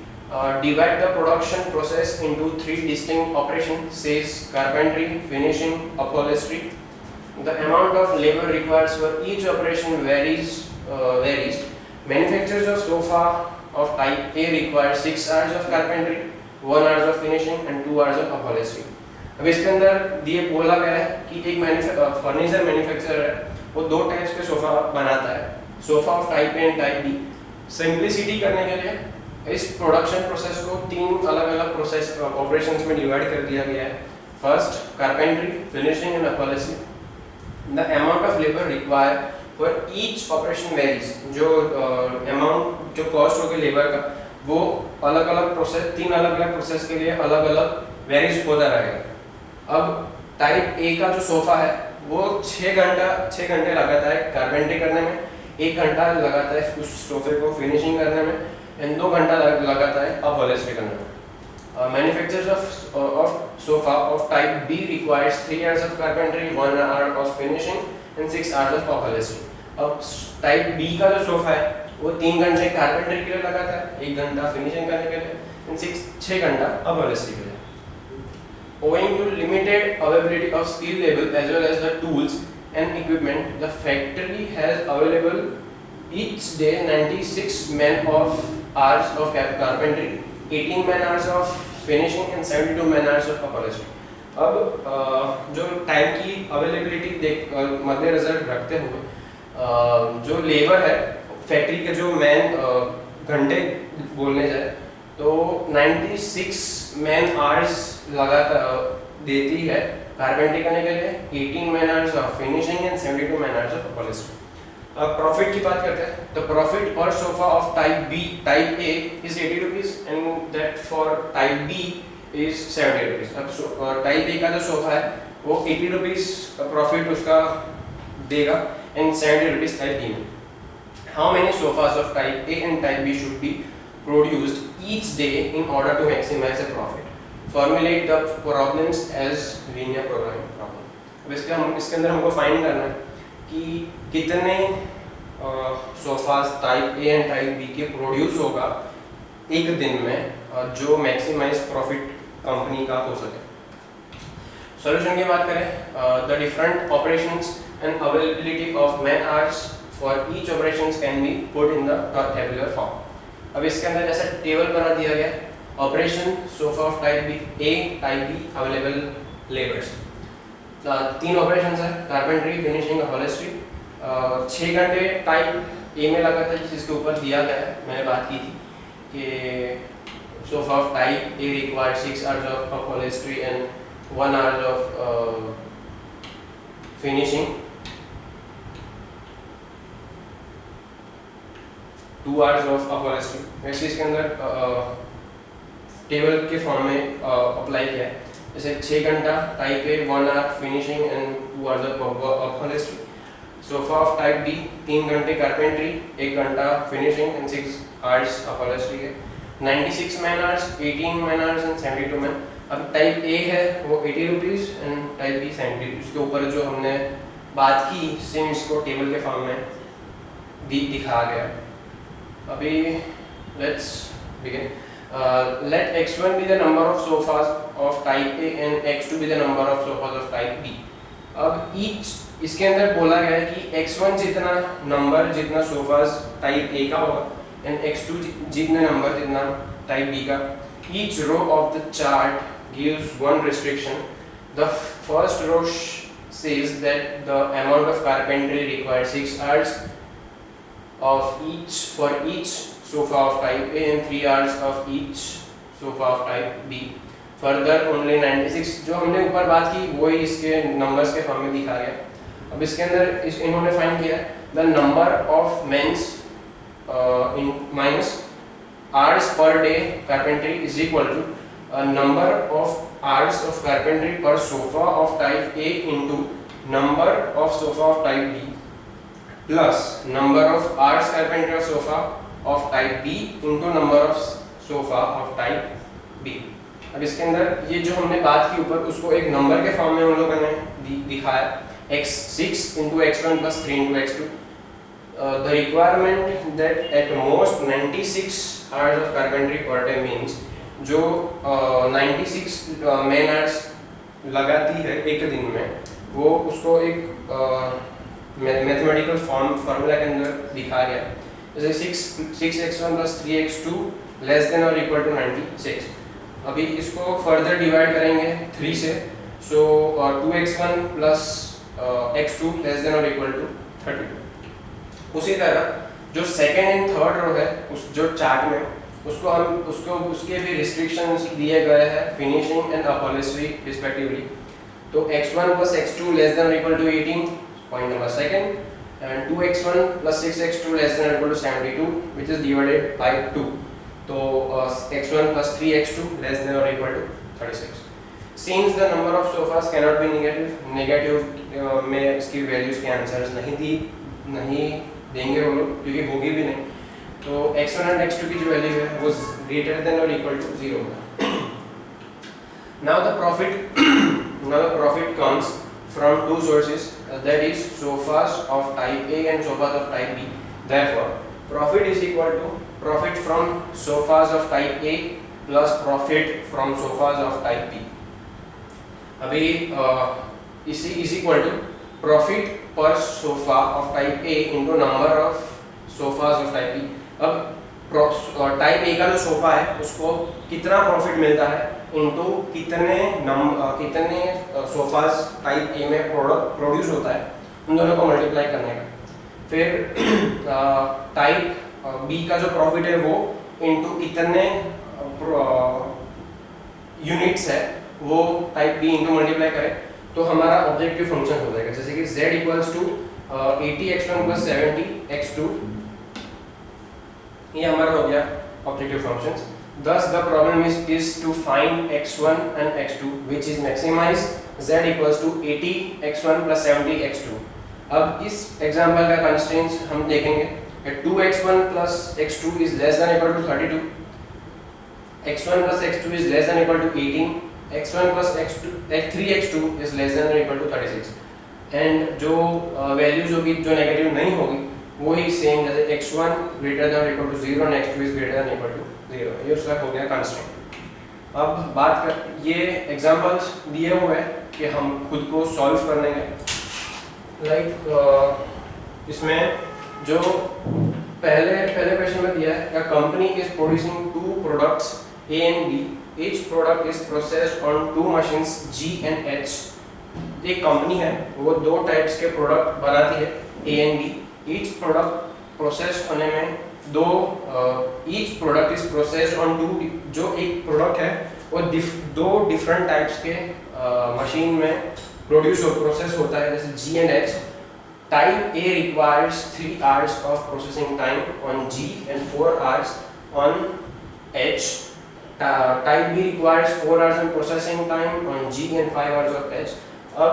divide the production process into three distinct operations, says carpentry, finishing, upholstery. The amount of labor required for each operation varies. Manufacturers of sofa of type A require 6 hours of carpentry, 1 hours of finishing and 2 hours of upholstery. अब इसके अंदर दिए बोला गया है कि एक furniture manufacturer है, वो दो टाइप्स के सोफा बनाता है, sofa of type A and type B. Simplicity करने के लिए इस प्रोडक्शन प्रोसेस को तीन अलग अलग प्रोसेस ऑपरेशंस में डिवाइड कर दिया गया है. First carpentry, finishing and upholstery. The amount of labour required for each operation varies. जो अमाउंट जो कॉस्ट होगी लेबर का वो अलग अलग प्रोसेस, तीन अलग अलग प्रोसेस के लिए अलग अलग वेरीज होता रहेगा. अब टाइप ए का जो सोफा है वो 6 घंटे लगाता है कार्पेंट्री करने में, 1 घंटा लगाता है उस सोफे को फिनिशिंग करने में एंड 2 घंटा लगाता है अपॉलिस्ट्री करने में. Manufacturers of sofa of type B requires 3 hours of carpentry, 1 hour of finishing and 6 hours of upholstery. अब टाइप B का जो सोफा है वो 3 घंटे कार्पेंट्री के लिए लगाता है, 1 घंटा फिनिशिंग करने के लिए एंड 6 घंटा अपॉलिस्ट्री के लिए. Owing to limited availability of skilled labor as well as the tools and equipment, the factory has available each day 96 man of hours of carpentry, 18 man hours of finishing and 72 man hours of upholstery. अब जो time की availability मद्देनजर रखते हुए जो labour है factory के जो मैन घंटे बोलने जाए तो 96 मैन आवर्स लगातार देती है कार्पेंट्री करने के लिए, 18 man hours of finishing and 72 man hours of upholstery. अब प्रॉफिट की बात करते हैं तो प्रॉफिट पर sofa of type A is 80 rupees and that for type B is 70 rupees. अब टाइप ए का जो सोफा है वो 80 रुपीज का प्रॉफिट उसका देगा एंड 70 रुपीज टाइप बी में. How many sofas of type A and type B should be produced each day in order to maximize the profit. Formulate the problems as linear programming problem. अब इसके अंदर हमको find करना है कि कितने sofas type A and type B के produce होगा एक दिन में जो मैक्सिमाइज प्रॉफिट कंपनी का हो सके. सॉल्यूशन की बात करें, the different operations and availability of man hours for each operations can be put in the tabular form. अब इसके अंदर जैसा टेबल बना दिया गया, operation sofa of type B A type B available labours. 3 operation है कार्पेंट्री, फिनिशिंग, अपॉलिस्ट्री. 6 घंटे type A में लगाता है जिसके ऊपर दिया गया है, मैंने बात की थी कि sofa of type A require 6 hours of upholstery and 1 hour of finishing, 2 hours of upholstery. वैसे इसके अंदर टेबल के फॉर्म में अप्लाई किया है. जैसे 6 घंटा type A, 1 hour finishing and 2 hours of upholstery. Sofa of type B 3 घंटे कार्पेंट्री, 1 घंटा फिनिशिंग एंड 6 hours अपॉलिस्ट्री है. 96 man hours, 18 man hours and 72 man. अब टाइप ए है वो 80 रुपीज एंड टाइप बी 70. उसके ऊपर जो हमने बात की सेम इसको टेबल के फॉर्म में दिखा गया. अभी let's begin. Let x1 be the number of sofas of type A and x2 be the number of sofas of type B. अब each इसके अंदर बोला गया है कि x1 जितना नंबर जितना सोफास टाइप A का होगा and x2 जितने नंबर जितना टाइप B का. Each row of the chart gives one restriction. The first row says that the amount of carpentry required 6 hours of each for each sofa of type A and 3 hours of each sofa of type B. Further only 96 जो हमने ऊपर बात की वही इसके numbers के form में दिखा गया. अब इसके अंदर इन्होंने फाइंड किया the number of mens in minus hours per day carpentry is equal to number of hours of carpentry per sofa of type A into number of sofa of type B plus number of hours carpentry of sofa of type B into number of sofa of type B. अब इसके अंदर ये जो हमने बात की ऊपर उसको एक नंबर के फॉर्म में हम लोगों ने दिखाया x6 into x1 plus 3 into x2. The requirement that at most 96 hours of carpentry per day means जो 96 मैन आवर्स लगाती है एक दिन में, वो उसको एक मैथमेटिकल फार्मूला के अंदर दिखाया गया। जैसे 6x1 plus 3x2 less than और इक्वल टू 96। अभी इसको फर्दर डिवाइड करेंगे 3 से, सो 2x1 plus x2 less than और इक्वल टू 32। उसी तरह जो सेकेंड एंड थर्ड रो है उस जो चार्ट में, उसके भी रिस्ट्रिक्शंस दिए गए हैं फिनिशिंग एंड अपॉलिशरी रिस्पेक्टिवली। तो x1 plus x2 less than और equal to 18 point number second, and 2x1 plus 6x2 less than or equal to 72, which is divided by 2. So x1 plus 3x2 less than or equal to 36. Since the number of sofas cannot be negative में इसकी values के answers नहीं देंगे वो लोग, क्योंकि होगी भी नहीं। तो x1 and x2 की जो value है वो greater than or equal to 0 होगा। Now the profit comes from two sources, that is sofas of type A and sofas of type B. Therefore, profit is equal to profit from sofas of type A plus profit from sofas of type B. अभी is equal to profit per sofa of type A into number of sofas of type B. अब type A का जो sofa है उसको कितना profit मिलता है into कितने सोफास टाइप ए में प्रोड्यूस होता है, उन दोनों को मल्टीप्लाई करने का। फिर टाइप बी का जो प्रॉफिट है वो इनटू कितने यूनिट्स है वो टाइप बी इनटू मल्टीप्लाई करें तो हमारा ऑब्जेक्टिव फंक्शन हो जाएगा। जैसे कि z equals to 80x1 plus 70x2, ये हमारा हो गया objective functions. Thus the problem is to find x1 and x2 which is maximize z equals to 80x1 plus 70x2। अब इस एग्जांपल का कंस्ट्रेंट्स हम देखेंगे, 2x1 plus x2 is less than equal to 32, x1 plus x2 is less than equal to 18, x1 plus x2 3x2 is less than equal to 36, and जो values होगी जो negative नहीं होगी वही सेम, जैसे x1 greater than equal to 0 and x2 is greater than equal to 0, ये उसका हो गया कंस्ट्रेंट। अब बात कर, ये एग्जांपल्स दिए हुए हैं कि हम खुद को सॉल्व कर लेंगे। लाइक इसमें जो पहले क्वेश्चन में दिया है, company is producing two products A and B, each product is processed on two machines G and H। एक कंपनी है वो दो टाइप्स के प्रोडक्ट बनाती है A and B, each product process होने में each product is processed on two, जो एक प्रोडक्ट है वो दो डिफरेंट टाइप्स के मशीन में प्रोसेस होता है, जैसे G and H। Type A requires 3 hours of processing time on G and 4 hours on H। Type B requires 4 hours of processing time on G and 5 hours of H। अब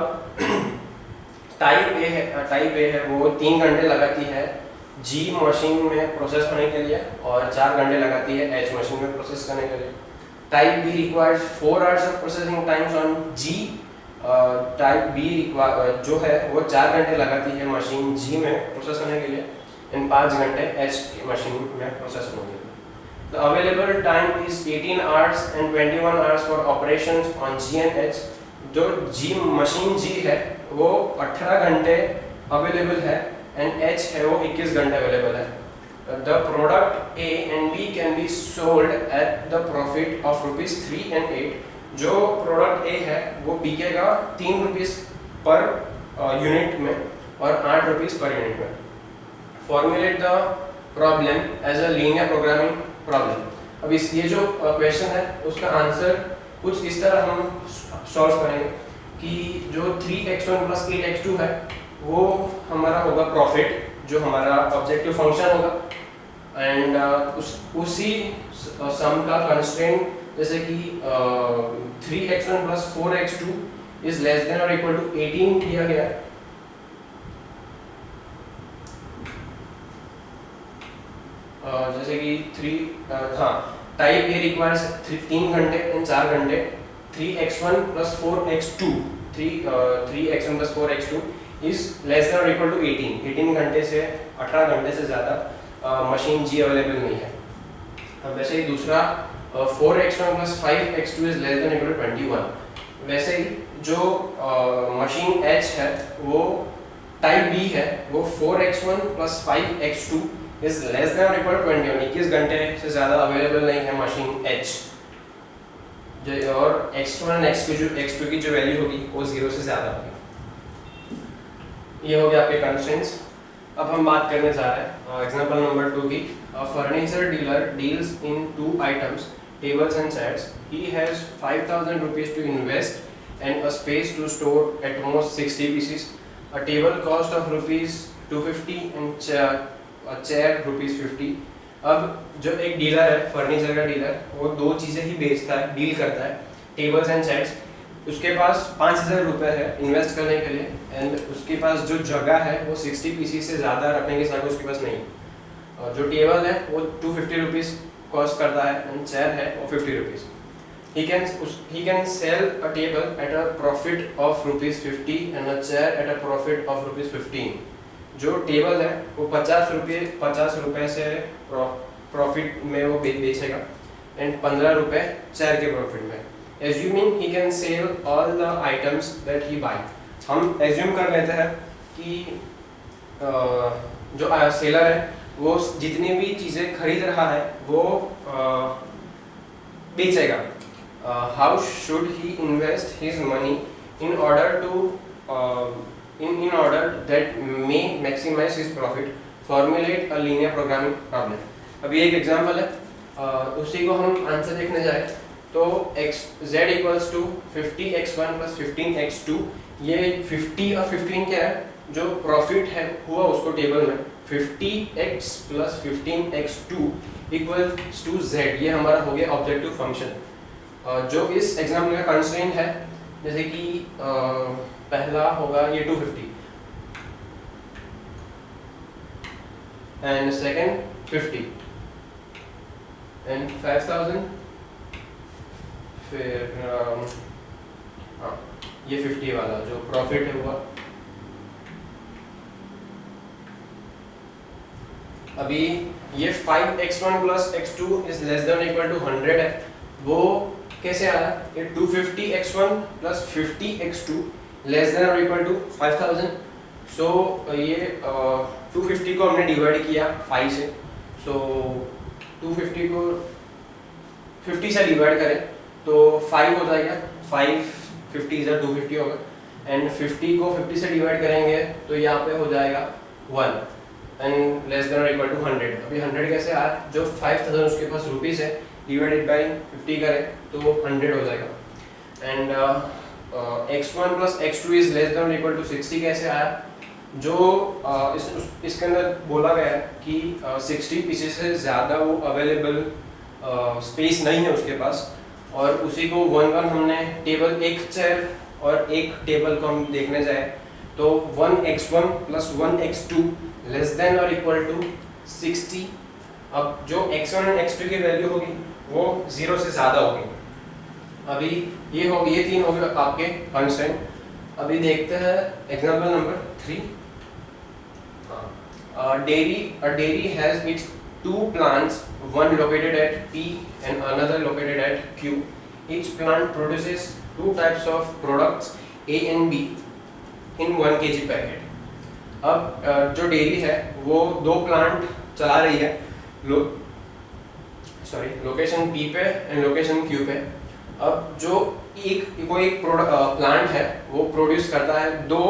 type ए है वो 3 घंटे लगाती है G machine में process होने के लिए और 4 घंटे लगाती है H मशीन में प्रोसेस करने के लिए। Type B requires 4 hours of processing times on G। Type B जो है वो 4 घंटे लगाती है मशीन G में प्रोसेस होने के लिए एंड 5 घंटे H की मशीन में प्रोसेस होने के लिए। The available time is 18 hours and 21 hours for operations on G and H। जो G मशीन G है वो 18 घंटे अवेलेबल है एंड H है वो 21 घंटे अवेलेबल है। The product A and B can be sold at the profit of ₹3 and 8। जो प्रोडक्ट A है वो बिकेगा ₹3 पर यूनिट में और ₹8 पर यूनिट में। Formulate the problem as a linear programming problem। अब इस ये जो क्वेश्चन है उसका आंसर कुछ इस तरह हम सॉल्व करेंगे कि जो 3x1 plus 8x2 है वो हमारा होगा प्रॉफिट, जो हमारा ऑब्जेक्टिव फंक्शन होगा एंड उसी सम का कंस्ट्रेंट, जैसे कि 3x1 plus 4x2 is less than और इक्वल टू 18 दिया गया है। जैसे कि टाइप ए रिक्वायर्स 3 घंटे एंड 4 घंटे, 3x1 plus 4x2 3x1 plus 4x2 is less than और इक्वल टू 18 घंटे से 18 घंटे से ज़्यादा मशीन जी अवेलेबल नहीं है। अब वैसे ही दूसरा 4x1 plus 5x2 is less than equal to 21। वैसे ही जो मशीन H है वो टाइप बी है, वो 4x1 plus 5x2 is less than और इक्वल टू 21 घंटे से ज़्यादा अवेलेबल नहीं है मशीन H। और x1 और x2 की जो वैल्यू होगी वो 0 से ज़्यादा होगी। ये हो गया आपके कंस्ट्रेंट्स। अब हम बात करने जा रहे हैं एग्जांपल नंबर 2 की। Furniture dealer deals in 2 items, tables and chairs. He has 5,000 rupees to invest and a space to store at most 60 pieces. A table cost of rupees 250 and a chair rupees 50. अब जो एक dealer है, furniture का dealer, वो दो चीज़ें ही बेचता है, डील करता है, टेबल्स एंड चेयर्स। उसके पास 5,000 रुपये है इन्वेस्ट करने के लिए, एंड उसके पास जो जगह है वो 60 पीसीस से ज़्यादा रखने की जगह उसके पास नहीं। और जो टेबल है वो 250 रुपीज़ कॉस्ट करता है एंड चेयर है वो 50 rupees. He can sell a table at a profit of rupees 50 and a chair at a profit of rupees 15। जो टेबल है वो 50 रुपये से प्रॉफिट में वो बेचेगा एंड 15 रुपये चेयर के प्रॉफिट में। Assuming he can sell all the items that he buy। हम एज्यूम कर लेते हैं कि जो सेलर है वो जितनी भी चीज़ें खरीद रहा है वो बेचेगा। How should he invest his money in order that may maximize his profit? Formulate a linear programming problem। अभी एक एग्जांपल है, उसी को हम आंसर देखने जाए तो z equals to 50x1 plus 15x2। ये 50 और 15 क्या है, जो प्रॉफिट है हुआ उसको टेबल में 50x plus 15x2 equals to z। ये हमारा हो गया ऑब्जेक्टिव फंक्शन जो इस एग्जाम्पल का कंस्ट्रेंट है। जैसे कि पहला होगा ये 250 एंड सेकेंड 50 एंड 5,000, फिर ये 50 वाला जो प्रॉफिट है हुआ। अभी ये 5x1 plus x2 is less than equal to 100 है, वो कैसे आया? ये 250x1 plus 50x2 less than और इक्वल टू 5,000। सो ये 250 को हमने डिवाइड किया 5 से, सो 250 को 50 से डिवाइड करें तो 5 हो जाएगा, 550 इधर 250 होगा, एंड 50 को 50 से डिवाइड करेंगे तो यहाँ पे हो जाएगा 1 एंड लेस देन और इक्वल टू 100। अभी 100 कैसे आया? जो 5,000 उसके पास रुपीज़ है डिवाइडेड बाई 50 करें तो 100 हो जाएगा। And x1 plus x2 is less than और इक्वल टू 60 कैसे आया? जो इसके अंदर बोला गया है कि 60 पीसेस से ज़्यादा वो अवेलेबल स्पेस नहीं है उसके पास, और उसी को 1 हमने टेबल, एक चेयर और एक टेबल को हम देखने जाए तो 1x1 plus 1x2 less than और इक्वल टू 60। अब जो x1 और x2 की वैल्यू होगी वो 0 से ज़्यादा होगी। अभी ये होगी, ये 3 हो गए आपके कंस्ट्रेंट। अभी देखते हैं example number 3। A dairy has its 2 plants, one located at P and another located at Q. Each plant produces 2 types of products A and B in 1 kg packet। अब जो डेयरी है वो 2 प्लांट चला रही है, लोकेशन P पे and location Q पे। अब जो कोई प्लांट है वो प्रोड्यूस करता है 2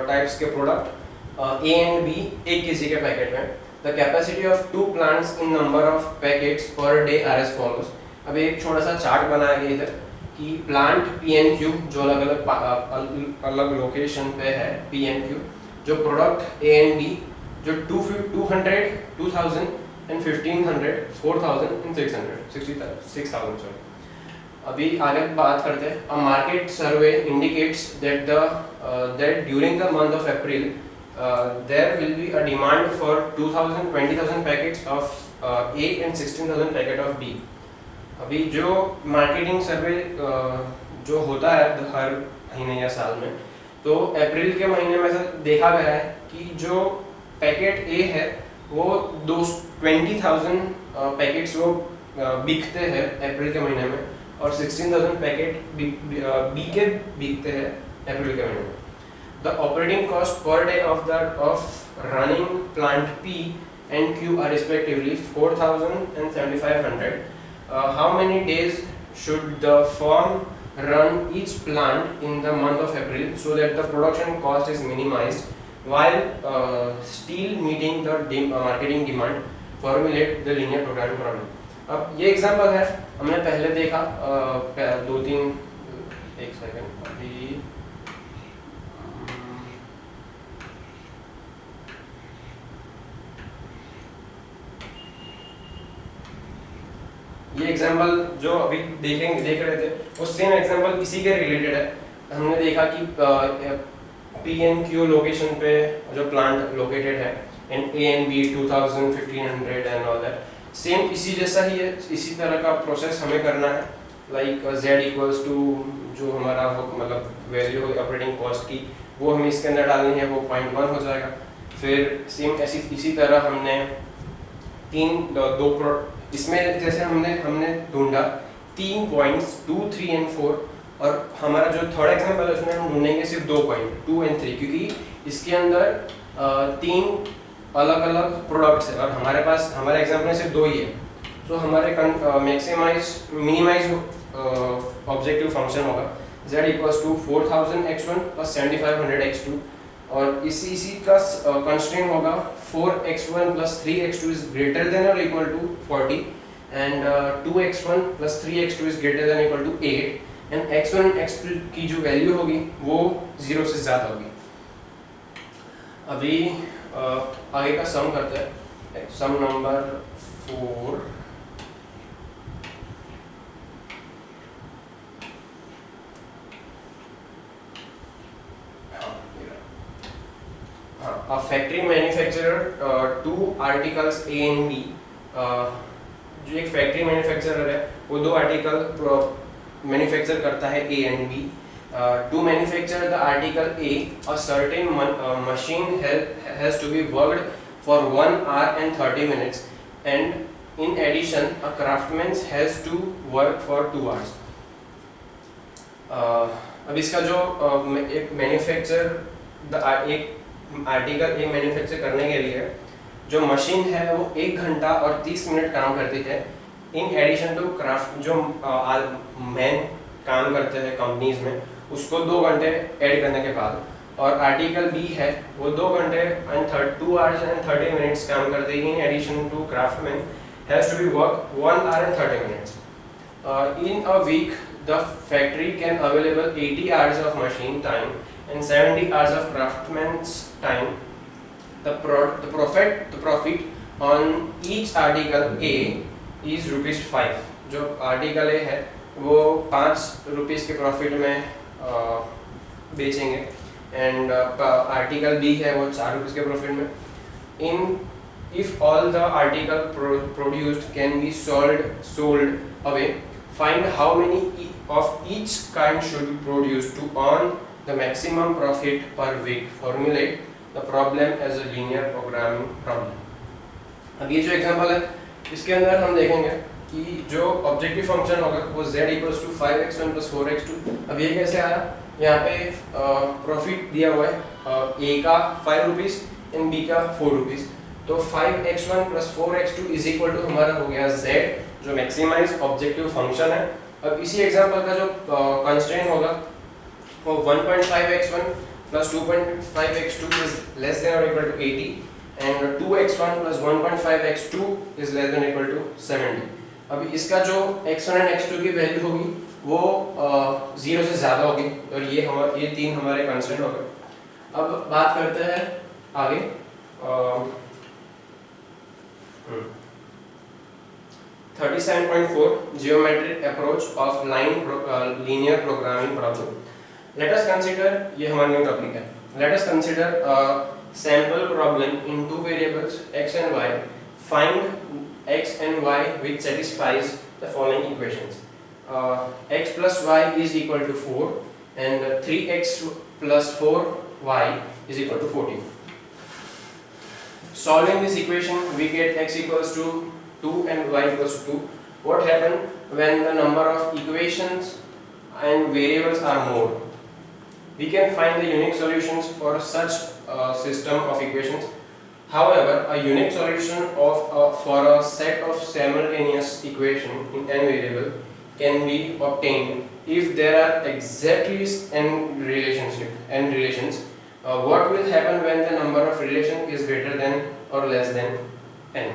टाइप्स के product A and B 1 kg के पैकेट में। The capacity of 2 plants in number of packets per day are as follows. अब एक छोटा सा चार्ट बनाया गया इधर कि प्लांट P एंड Q जो अलग लोकेशन पे है P एंड Q, जो प्रोडक्ट A एंड B जो 200, 2000 and 1500, 4000 and 6,000 sorry। अभी आगे बात करते हैं। A market survey indicates that during the month of April there will be a demand for 20,000 packets of A and 16,000 packet of B। अभी जो marketing survey जो होता है हर महीने या साल में, तो अप्रैल के महीने में ऐसा देखा गया है कि जो पैकेट ए है वो 20,000 पैकेट्स वो बिकते हैं अप्रैल के महीने में, और 16,000 पैकेट बी के बिकते हैं अप्रैल के महीने में. The operating cost per day of running plant P and Q are respectively 4,000 and 7,500. How many days should the firm run each plant in the month of April so that the production cost is minimized while still meeting the marketing demand? Formulate the linear programming problem. अब ये example है, हमने पहले देखा दो तीन, एक second अभी, ये एग्जाम्पल जो अभी देख रहे थे वो सेम एग्जाम्पल इसी के रिलेटेड है. हमने देखा कि पी एंड क्यू लोकेशन पे जो प्लांट लोकेटेड है and A and B 2000 1500 and all that, same इसी जैसा ही है. इसी तरह का प्रोसेस हमें करना है. लाइक z इक्वल्स टू जो हमारा मतलब वैल्यू ऑपरेटिंग कॉस्ट की वो हमें इसके अंदर डालनी है, वो 0.1 हो जाएगा. फिर सेम इसी तरह हमने इसमें जैसे हमने ढूंढा 3 पॉइंट्स 2, 3 एंड 4, और हमारा जो थर्ड एग्जाम्पल है उसमें हम ढूंढेंगे सिर्फ 2 पॉइंट 2 एंड 3, क्योंकि इसके अंदर 3 अलग अलग प्रोडक्ट्स है और हमारे पास हमारे एग्जाम्पल में सिर्फ 2 ही है. तो हमारे मिनिमाइज ऑब्जेक्टिव फंक्शन होगा z equals to 4000 x1 plus 7500 x2, और इसी का कंस्ट्रेंट होगा 4x1 plus 3x2 is greater than और equal to 40, and 2x1 plus 3x2 is greater than equal to 8, and x1 and x2 की जो वैल्यू होगी वो 0 से ज़्यादा होगी. अभी आगे का सम करते हैं. सम number 4. A factory manufacturer two articles A and B. जो एक फैक्ट्री मैन्युफैक्चरर है वो 2 आर्टिकल मैन्युफैक्चर करता है A and B. To manufacture the article A, a certain machine has to be worked for 1 hour and 30 minutes, and in addition a craftsman has to work for 2 hours. अब इसका जो एक article a manufacture करने के लिए जो machine है वो 1 घंटा और 30 मिनट काम करती है, इन एडिशन टू क्राफ्ट जो मैन काम करते हैं कंपनीज में उसको 2 घंटे ऐड करने के बाद, और आर्टिकल बी है वो 2 घंटे एंड 2 hours and 30 minutes काम करते हैं, in addition to craftsman has to be work 1 hour and 30 minutes. In a week the factory can available 80 hours of machine time and 70 hours of craftsman's time. The profit on each article A is ₹5. जो article A है वो 5 rupees के profit में बेचेंगे, and article B है वो 4 rupees के profit में. If all the article produced can be sold away, find how many of each kind should be produced to earn the maximum profit per week. Formulate the problem as a linear programming problem. अब ये जो example है इसके अंदर हम देखेंगे कि जो ऑब्जेक्टिव फंक्शन होगा वो z equals to 5x1 plus 4x2. अब ये कैसे आया, यहाँ पे प्रॉफिट दिया हुआ है a का 5 रुपीज़ एंड b का 4 रुपीज़, तो 5x1 plus 4x2 is equal to हमारा हो गया z जो मैक्सिमाइज ऑब्जेक्टिव फंक्शन है. अब इसी एग्जांपल का जो कंस्ट्रेंट होगा वो 1.5x1 plus 2.5x2 is less than or equal to 80, and 2x1 plus 1.5x2 is less than or equal to 70. अभी इसका जो x1 and x2 की वैल्यू होगी वो 0 से ज़्यादा होगी, और ये 3 हमारे कंस्ट्रेंट हो गए. अब बात करते हैं आगे 37.4 geometric approach of linear programming problem. Let us consider, ये हमारा न्यू टॉपिक है. Let us consider a sample problem in 2 variables x and y. Find x and y which satisfies the following equations. X plus y is equal to 4 and 3x plus 4y is equal to 14. Solving this equation, we get x equals to 2 and y equals to 2. What happens when the number of equations and variables are more? We can find the unique solutions for such system of equations. However, a unique solution for a set of simultaneous equations in n variable can be obtained if there are exactly n relations. What will happen when the number of relations is greater than or less than n?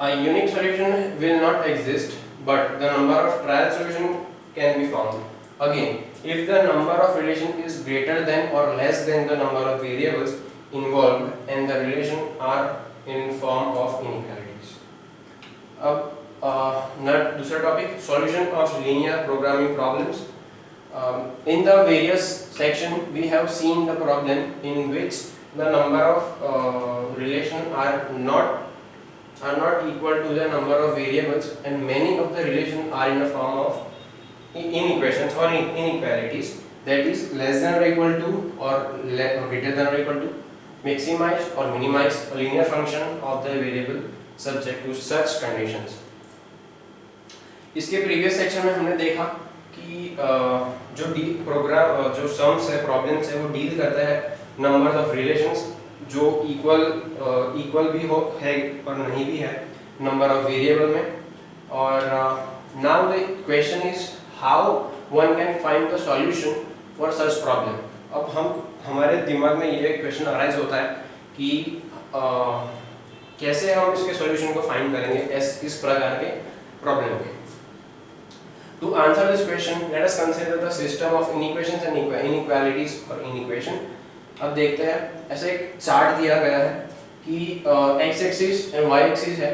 A unique solution will not exist, but the number of trial solutions can be found. Again, if the number of relations is greater than or less than the number of variables involved and the relations are in form of inequalities. अब दूसरा topic, solution of linear programming problems. In the various section we have seen the problem in which the number of relations are not equal to the number of variables, and many of the relations are in the form of inequations or inequalities, that is less than or equal to or greater than or equal to, maximize or minimize a linear function of the variable subject to such conditions. इसके previous section में हमने देखा कि जो sums है, problems है, वो deal करता है नंबर्स ऑफ रिलेशंस जो इक्वल भी हो है और नहीं भी है नंबर ऑफ वेरिएबल में. और now the question is how one can find the solution for such problem. अब हमारे दिमाग में ये क्वेश्चन अराइज होता है कि कैसे हम इसके सॉल्यूशन को फाइंड करेंगे इस प्रकार के प्रॉब्लम के. To answer this question, let us consider the system of inequations and inequalities or inequation. अब देखते हैं, ऐसे एक चार्ट दिया गया है कि x axis and y axis है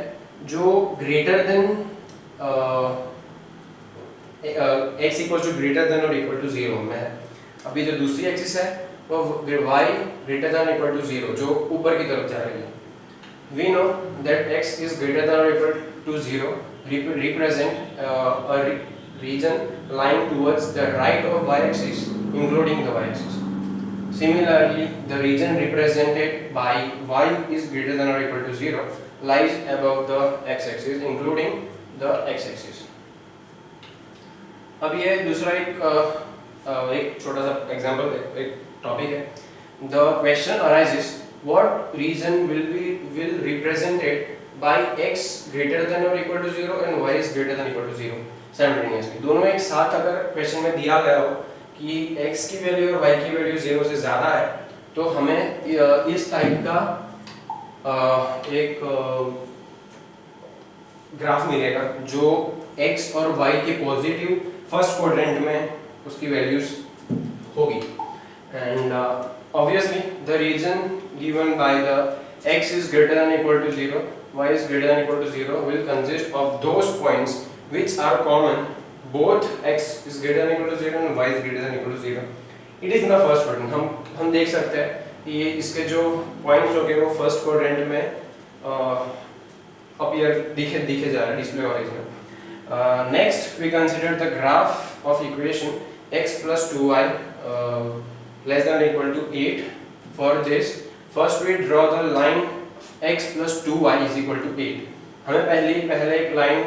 जो greater than x equal to greater than और इक्वल टू 0 में है. अभी जो दूसरी एक्सिस है वो y greater than equal to 0 जो ऊपर की तरफ जा रही है. We know that x is greater than or equal to 0 represent a region lying towards the right of y-axis, including the y-axis. Similarly, the region represented by y is greater than or equal to 0 lies above the x-axis, including the x-axis. अब ये दूसरा एक छोटा सा example, एक topic है. The question arises, what region will represented by x greater than or equal to 0 and y is greater than or equal to 0 simultaneously. दोनों एक साथ अगर क्वेश्चन में दिया गया हो कि x की वैल्यू और y की वैल्यू 0 से ज़्यादा है तो हमें इस टाइप का एक ग्राफ मिलेगा जो x और y के पॉजिटिव फर्स्ट क्वाड्रेंट में उसकी वैल्यूज होगी. And obviously the reason given by the x is greater than or equal to 0, y is greater than or equal to 0 will consist of those points which are common, both x is greater than or equal to 0 and y is greater than or equal to 0. It is in the first quadrant. हम देख सकते हैं कि ये इसके जो points हो गए वो फर्स्ट क्वाड्रेंट में अपीयर दिखे जा रहा है डिस्प्ले वाइज में. Next we consider the graph of equation x plus 2y less than or equal to 8. For this, first we draw the line x plus 2y is equal to 8. हमें पहले एक line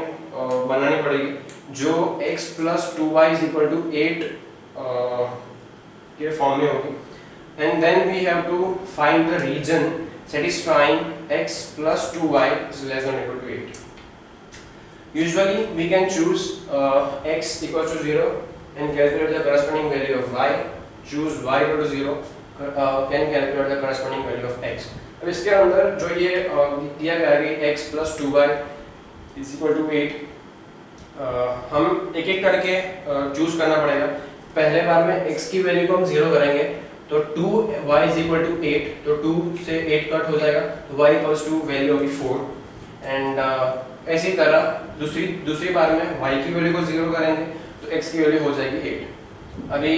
बनानी पड़ेगी जो x plus 2y is equal to 8 के form में होगी. And then we have to find the region satisfying x plus 2y is less than or equal to 8. Usually we can choose x equals to 0 and calculate the corresponding value of y. Choose y equal to 0, can calculate the corresponding value of x. अब इसके अंदर जो ये दिया गया है कि x plus 2y is equal to 8, हम एक एक करके चूज करना पड़ेगा. पहले बार में x की वैल्यू को हम 0 करेंगे तो 2y is equal to 8, तो 2 से 8 कट हो जाएगा तो y equals to वैल्यू होगी 4. एंड ऐसी तरह दूसरी बार में y की वैल्यू को 0 करेंगे तो x की वैल्यू हो जाएगी 8. अभी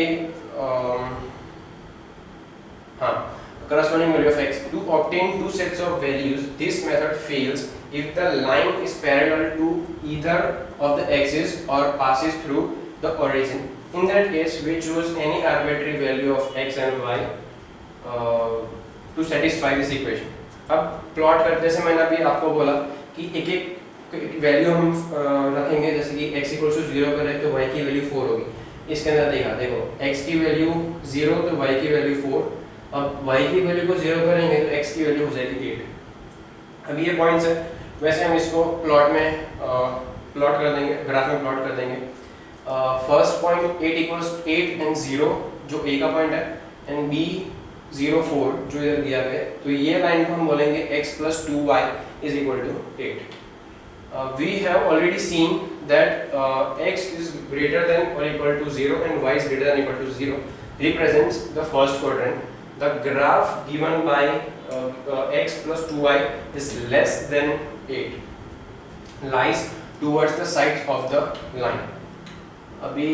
हाँ, corresponding value of x. To obtain two sets of values, this method fails if the line is parallel to either of the axes or passes through the origin. In that case, we choose any arbitrary value of x and y to satisfy this equation. अब plot करते से मैंने अभी आपको बोला कि एक एक वैल्यू हम रखेंगे, जैसे कि x इक्वल टू 0 पर है तो y की वैल्यू 4 होगी. इसके अंदर देखो x की वैल्यू 0 तो y की वैल्यू 4. अब y की वैल्यू को 0 करेंगे तो x की वैल्यू हो जाएगी 8. अब ये पॉइंट्स है, वैसे हम इसको प्लॉट में प्लॉट कर देंगे, ग्राफ में प्लॉट कर देंगे. फर्स्ट पॉइंट 8 इक्वल्स 8 एंड 0 जो a का पॉइंट है, एंड b 0 4 जो इधर दिया गया है. तो ये लाइन को हम बोलेंगे x plus 2y is equal to 8. We have already seen that x is greater than or equal to 0 and y is greater than or equal to 0 represents the first quadrant. The graph given by x plus 2y is less than 8 lies towards the sides of the line. अभी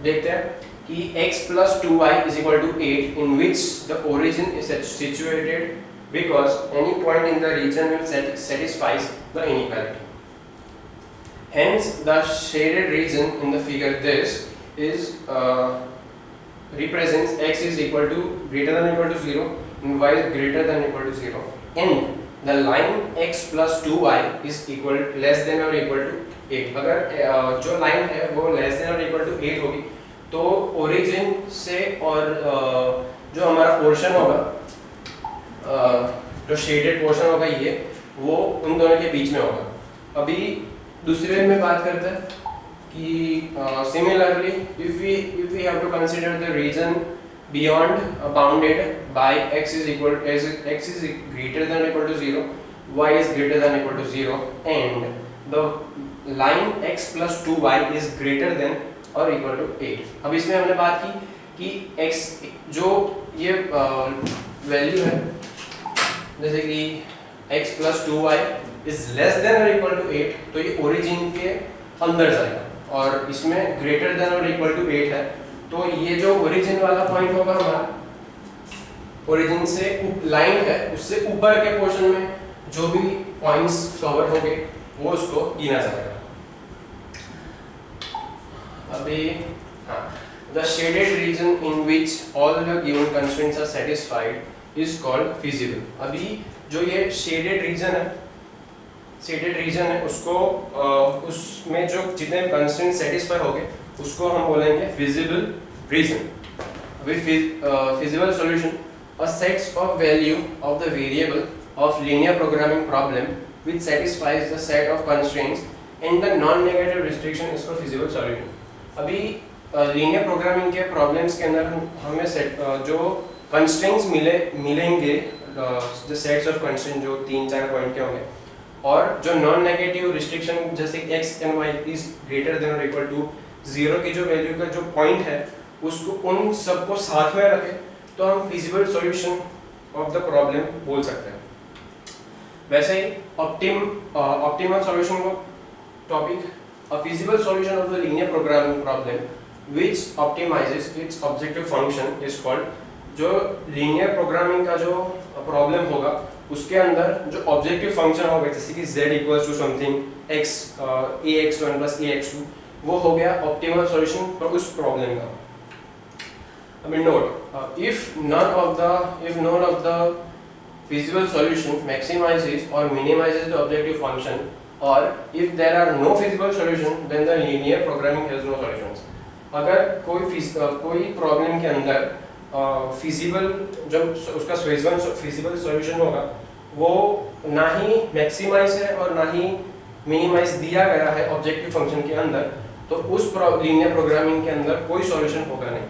देखते हैं कि x plus 2y is equal to 8 in which the origin is situated because any point in the region will satisfies the inequality. Hence, the shaded region in the figure this is represents x is equal to greater than or equal to 0 and y is greater than or equal to 0, and the line x plus 2y is equal less than or equal to 8. अगर जो line है वो less than or equal to 8 होगी तो origin से और जो हमारा पोर्शन होगा, जो शेडेड पोर्शन होगा ये, वो उन दोनों के बीच में होगा. अभी दूसरे वे में बात करते हैं कि similarly if we have to consider the region beyond bounded by x is greater than or equal to 0, y is greater than or equal to 0, and the line x plus 2y is greater than or equal to 8. अब इसमें हमने बात की कि x जो ये value है, जैसे कि x plus 2y is less than or equal to 8, तो ये ओरिजिन के अंदर जाएगा, और इसमें greater than or equal to 8 है, तो ये जो ओरिजिन वाला पॉइंट होगा हमारा, ओरिजिन से लाइन है उससे ऊपर के पोर्शन में जो भी पॉइंट्स कवर होंगे वो उसको गिना जाएगा. अभी the shaded region in which all the given constraints are satisfied is called feasible. अभी जो ये shaded region है उसको उसमें जो जितने constraints satisfy होंगे उसको हम बोलेंगे feasible region. अभी feasible solution, a set of value of the variable of linear programming problem which satisfies the set of constraints and the non-negative restriction is called feasible solution. अभी linear programming के problems के अंदर हमें जो constraints मिलेंगे, जो sets of constraint जो 3-4 point के होंगे, और जो नॉन नेगेटिव रिस्ट्रिक्शन जैसे x and y is greater than और इक्वल टू 0 की जो वैल्यू का जो पॉइंट है उसको उन सबको साथ में रखें तो हम feasible solution of the problem बोल सकते हैं. वैसे ही ऑप्टिमल सॉल्यूशन को topic, a feasible solution of the linear programming problem which optimizes its objective function is called. जो linear programming का जो प्रॉब्लम होगा उसके अंदर जो ऑब्जेक्टिव फंक्शन होगा, जैसे कि z equals to something x ax1 plus ax2, वो हो गया ऑप्टिमल सॉल्यूशन फॉर उस प्रॉब्लम का. I mean note, if none of the feasible solution maximizes or minimizes the objective function, or if there are no feasible solution then the linear programming has no solutions. अगर कोई problem के अंदर feasible जब उसका feasible solution होगा वो ना ही maximise है और ना ही मिनिमाइज दिया गया है ऑब्जेक्टिव फंक्शन के अंदर, तो उस लीनियर प्रोग्रामिंग के अंदर कोई सॉल्यूशन होगा नहीं.